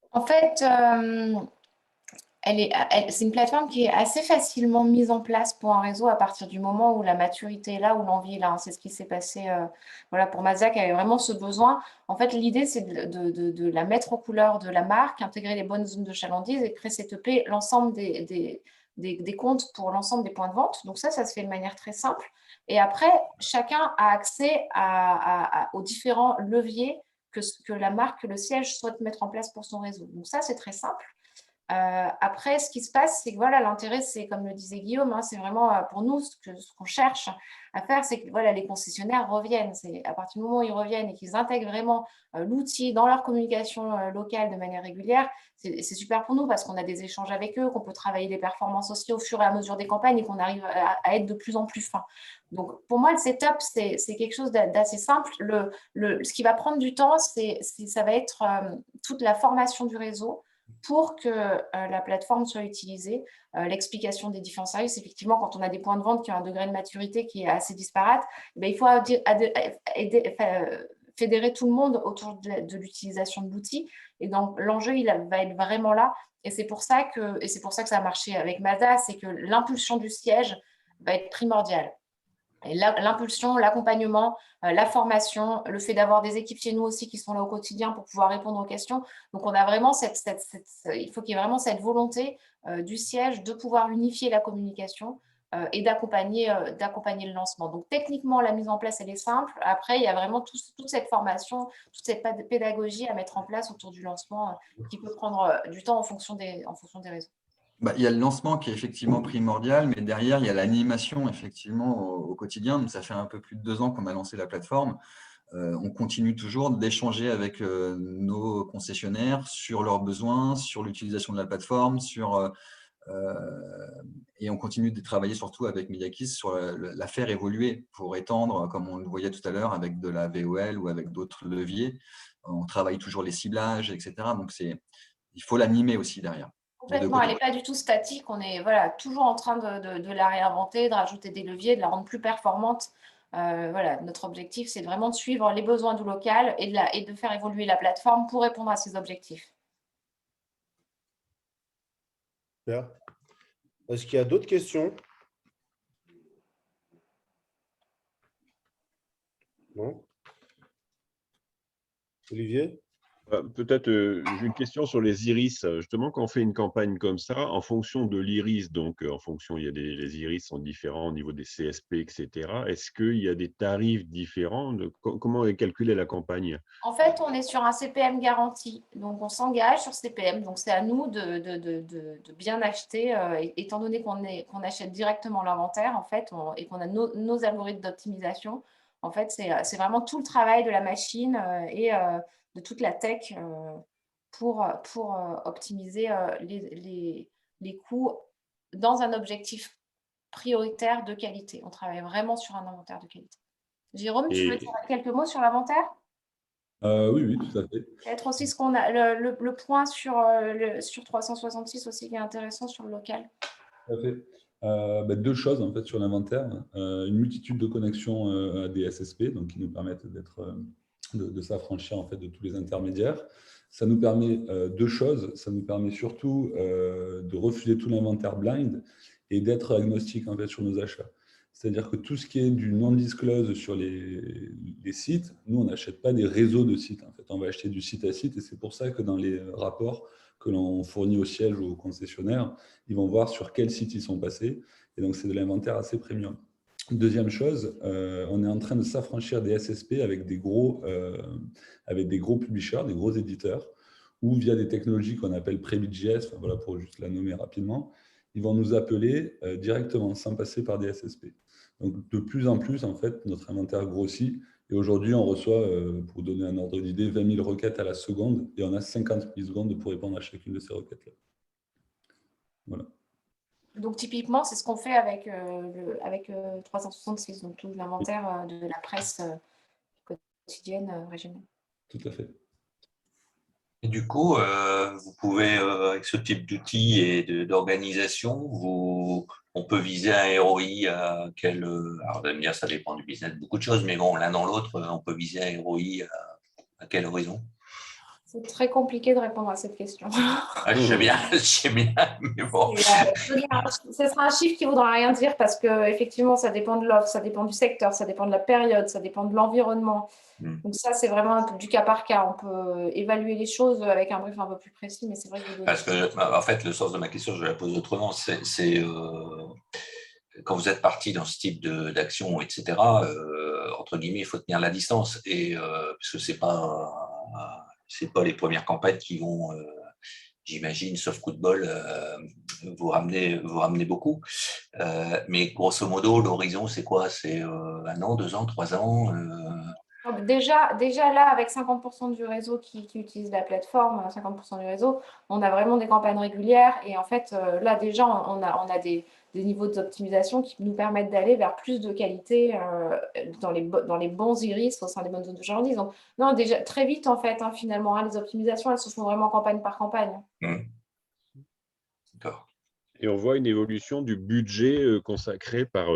[SPEAKER 3] En fait, c'est une plateforme qui est assez facilement mise en place pour un réseau à partir du moment où la maturité est là, où l'envie est là. C'est ce qui s'est passé pour Mazda qui avait vraiment ce besoin. En fait, l'idée, c'est de la mettre aux couleurs de la marque, intégrer les bonnes zones de chalandise et créer cette EP, l'ensemble des comptes pour l'ensemble des points de vente. Donc ça se fait de manière très simple. Et après, chacun a accès aux différents leviers que la marque, que le siège souhaite mettre en place pour son réseau. Donc ça, c'est très simple. Après, ce qui se passe, c'est que l'intérêt, c'est comme le disait Guillaume, c'est vraiment pour nous ce qu'on cherche à faire, c'est que les concessionnaires reviennent. C'est à partir du moment où ils reviennent et qu'ils intègrent vraiment l'outil dans leur communication locale de manière régulière, c'est super pour nous parce qu'on a des échanges avec eux, qu'on peut travailler les performances aussi au fur et à mesure des campagnes et qu'on arrive à être de plus en plus fin. Donc, pour moi, le setup, c'est quelque chose d'assez simple. Ce qui va prendre du temps, ça va être toute la formation du réseau, pour que la plateforme soit utilisée. L'explication des différents services, effectivement, quand on a des points de vente qui ont un degré de maturité qui est assez disparate, il faut fédérer tout le monde autour de l'utilisation de l'outil. Et donc, l'enjeu, il va être vraiment là. Et c'est pour ça que ça a marché avec Mazda, c'est que l'impulsion du siège va être primordiale. Et l'impulsion, l'accompagnement, la formation, le fait d'avoir des équipes chez nous aussi qui sont là au quotidien pour pouvoir répondre aux questions. Donc, on a vraiment il faut qu'il y ait vraiment cette volonté du siège de pouvoir unifier la communication et d'accompagner le lancement. Donc, techniquement, la mise en place, elle est simple. Après, il y a vraiment toute cette formation, toute cette pédagogie à mettre en place autour du lancement qui peut prendre du temps en fonction des réseaux.
[SPEAKER 4] Il y a le lancement qui est effectivement primordial, mais derrière, il y a l'animation effectivement au quotidien. Ça fait un peu plus de 2 ans qu'on a lancé la plateforme. On continue toujours d'échanger avec nos concessionnaires sur leurs besoins, sur l'utilisation de la plateforme, et on continue de travailler surtout avec Mediakis sur la faire évoluer pour étendre, comme on le voyait tout à l'heure, avec de la VOL ou avec d'autres leviers. On travaille toujours les ciblages, etc. Donc, il faut l'animer aussi derrière.
[SPEAKER 3] Complètement, elle n'est pas du tout statique. On est toujours en train de la réinventer, de rajouter des leviers, de la rendre plus performante. Notre objectif, c'est vraiment de suivre les besoins du local et de faire évoluer la plateforme pour répondre à ces objectifs.
[SPEAKER 2] Super. Est-ce qu'il y a d'autres questions? Non? Olivier?
[SPEAKER 1] Peut-être j'ai une question sur les iris. Justement, quand on fait une campagne comme ça, en fonction de l'iris, donc en fonction, les iris sont différents au niveau des CSP, etc. Est-ce qu'il y a des tarifs différents? Comment est calculée la campagne?
[SPEAKER 3] En fait, on est sur un CPM garanti. Donc, on s'engage sur CPM. Donc, c'est à nous de bien acheter, étant donné qu'on achète directement l'inventaire, en fait, et qu'on a nos algorithmes d'optimisation. En fait, c'est vraiment tout le travail de la machine et de toute la tech pour optimiser les coûts dans un objectif prioritaire de qualité. On travaille vraiment sur un inventaire de qualité. Jérôme, tu veux dire quelques mots sur l'inventaire?
[SPEAKER 6] Oui, tout à fait.
[SPEAKER 3] Peut-être aussi ce qu'on a, le point sur 366 aussi qui est intéressant sur le local.
[SPEAKER 6] Tout à fait. 2 choses en fait sur l'inventaire. Une multitude de connexions à des SSP, donc qui nous permettent de s'affranchir en fait de tous les intermédiaires. Ça nous permet 2 choses. Ça nous permet surtout de refuser tout l'inventaire blind et d'être agnostique en fait sur nos achats. C'est-à-dire que tout ce qui est du non-disclose sur les sites, nous, on n'achète pas des réseaux de sites. En fait. On va acheter du site à site et c'est pour ça que dans les rapports que l'on fournit au siège ou aux concessionnaires, ils vont voir sur quel site ils sont passés. Et donc, c'est de l'inventaire assez premium. Deuxième chose, on est en train de s'affranchir des SSP avec des gros publishers, des gros éditeurs, ou via des technologies qu'on appelle Prebid.js, voilà, pour juste la nommer rapidement, ils vont nous appeler directement, sans passer par des SSP. Donc, de plus en plus, en fait, notre inventaire grossit. Et aujourd'hui, on reçoit, pour donner un ordre d'idée, 20 000 requêtes à la seconde et on a 50 millisecondes pour répondre à chacune de ces requêtes-là. Voilà.
[SPEAKER 3] Donc, typiquement, c'est ce qu'on fait avec 366, donc tout l'inventaire de la presse quotidienne régionale.
[SPEAKER 6] Tout à fait.
[SPEAKER 9] Et du coup, vous pouvez, avec ce type d'outils et d'organisation, on peut viser un ROI à quel… Alors, vous allez me dire, ça dépend du business, beaucoup de choses, mais bon, l'un dans l'autre, on peut viser un ROI à quel horizon?
[SPEAKER 3] C'est très compliqué de répondre à cette question.
[SPEAKER 9] Je sais bien, mais bon.
[SPEAKER 3] Ce sera un chiffre qui ne voudra rien dire parce qu'effectivement, ça dépend de l'offre, ça dépend du secteur, ça dépend de la période, ça dépend de l'environnement. Donc ça, c'est vraiment du cas par cas. On peut évaluer les choses avec un brief un peu plus précis, mais c'est vrai que…
[SPEAKER 9] Parce que, en fait, le sens de ma question, je la pose autrement, c'est quand vous êtes parti dans ce type d'action, etc., entre guillemets, il faut tenir la distance, et parce que c'est pas les premières campagnes qui vont, j'imagine, sauf coup de bol, vous ramener beaucoup. Mais grosso modo, l'horizon, c'est quoi? C'est 1 an, 2 ans, 3 ans
[SPEAKER 3] Donc déjà là, avec 50% du réseau qui utilise la plateforme, 50% du réseau, on a vraiment des campagnes régulières. Et en fait, là, déjà, on a des niveaux d'optimisation qui nous permettent d'aller vers plus de qualité dans les bons iris au sein des bonnes zones de chalandise. Donc, non, déjà, très vite, en fait, hein, finalement, hein, les optimisations, elles se font vraiment campagne par campagne.
[SPEAKER 9] D'accord.
[SPEAKER 1] Et on voit une évolution du budget consacré par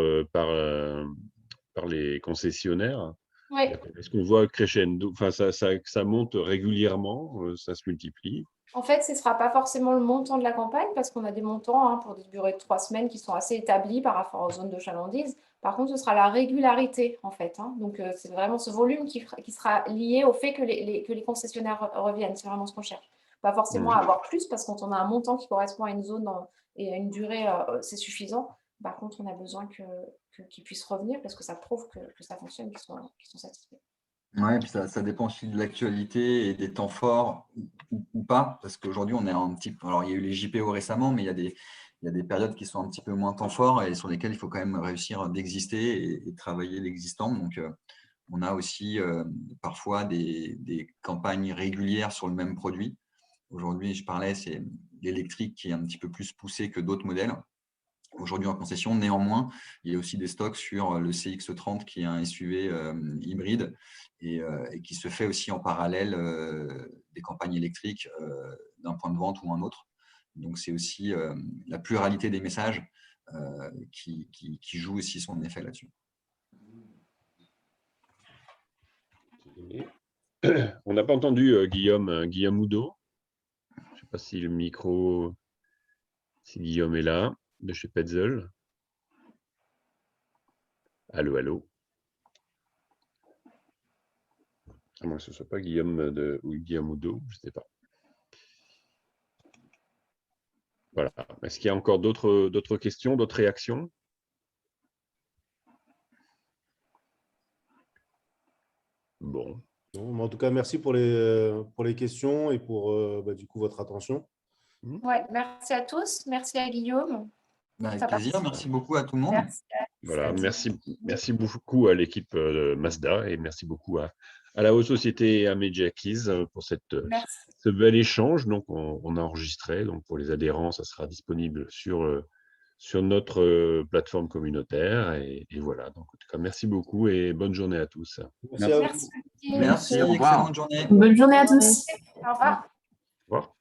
[SPEAKER 1] les concessionnaires.
[SPEAKER 3] Oui.
[SPEAKER 1] Est-ce qu'on voit crescendo, enfin, ça monte régulièrement, ça se multiplie?
[SPEAKER 3] En fait, ce ne sera pas forcément le montant de la campagne parce qu'on a des montants hein, pour des durées de 3 semaines qui sont assez établis par rapport aux zones de chalandise. Par contre, ce sera la régularité en fait. Hein. Donc, c'est vraiment ce volume qui sera lié au fait que les concessionnaires reviennent. C'est vraiment ce qu'on cherche. Pas forcément à avoir plus parce que quand on a un montant qui correspond à une zone et à une durée, c'est suffisant. Par contre, on a besoin qu'ils puissent revenir parce que ça prouve que ça fonctionne, qu'ils sont satisfaits.
[SPEAKER 4] Oui, puis ça dépend aussi de l'actualité et des temps forts ou pas, parce qu'aujourd'hui, on est un petit peu. Alors, il y a eu les JPO récemment, mais il y a des périodes qui sont un petit peu moins temps forts et sur lesquelles il faut quand même réussir d'exister et travailler l'existant. Donc, on a aussi parfois des campagnes régulières sur le même produit. Aujourd'hui, je parlais, c'est l'électrique qui est un petit peu plus poussé que d'autres modèles. Aujourd'hui en concession, néanmoins, il y a aussi des stocks sur le CX-30 qui est un SUV hybride et qui se fait aussi en parallèle des campagnes électriques d'un point de vente ou un autre. Donc, c'est aussi la pluralité des messages qui joue aussi son effet là-dessus.
[SPEAKER 1] On n'a pas entendu Guillaume Oudot. Je ne sais pas si le micro, si Guillaume est là, de chez Petzl. Allô, allô. À moins que ce ne soit pas Guillaume ou Guillaume Oudot, je ne sais pas. Voilà. Est-ce qu'il y a encore d'autres questions, d'autres réactions? Bon.
[SPEAKER 2] En tout cas, merci pour les questions et pour du coup votre attention.
[SPEAKER 3] Ouais, merci à tous. Merci à Guillaume.
[SPEAKER 4] Avec plaisir. Merci beaucoup à tout le monde.
[SPEAKER 1] Voilà, merci beaucoup à l'équipe Mazda et merci beaucoup à la Haute Société et à Media Keys pour ce bel échange. Donc, on a enregistré. Donc, pour les adhérents, ça sera disponible sur notre plateforme communautaire. Et voilà. Donc, en tout cas, merci beaucoup et bonne journée à tous.
[SPEAKER 2] Merci à vous.
[SPEAKER 4] Merci,
[SPEAKER 9] au revoir.
[SPEAKER 4] excellente journée.
[SPEAKER 3] Bonne journée à tous. Au revoir.
[SPEAKER 1] Au revoir.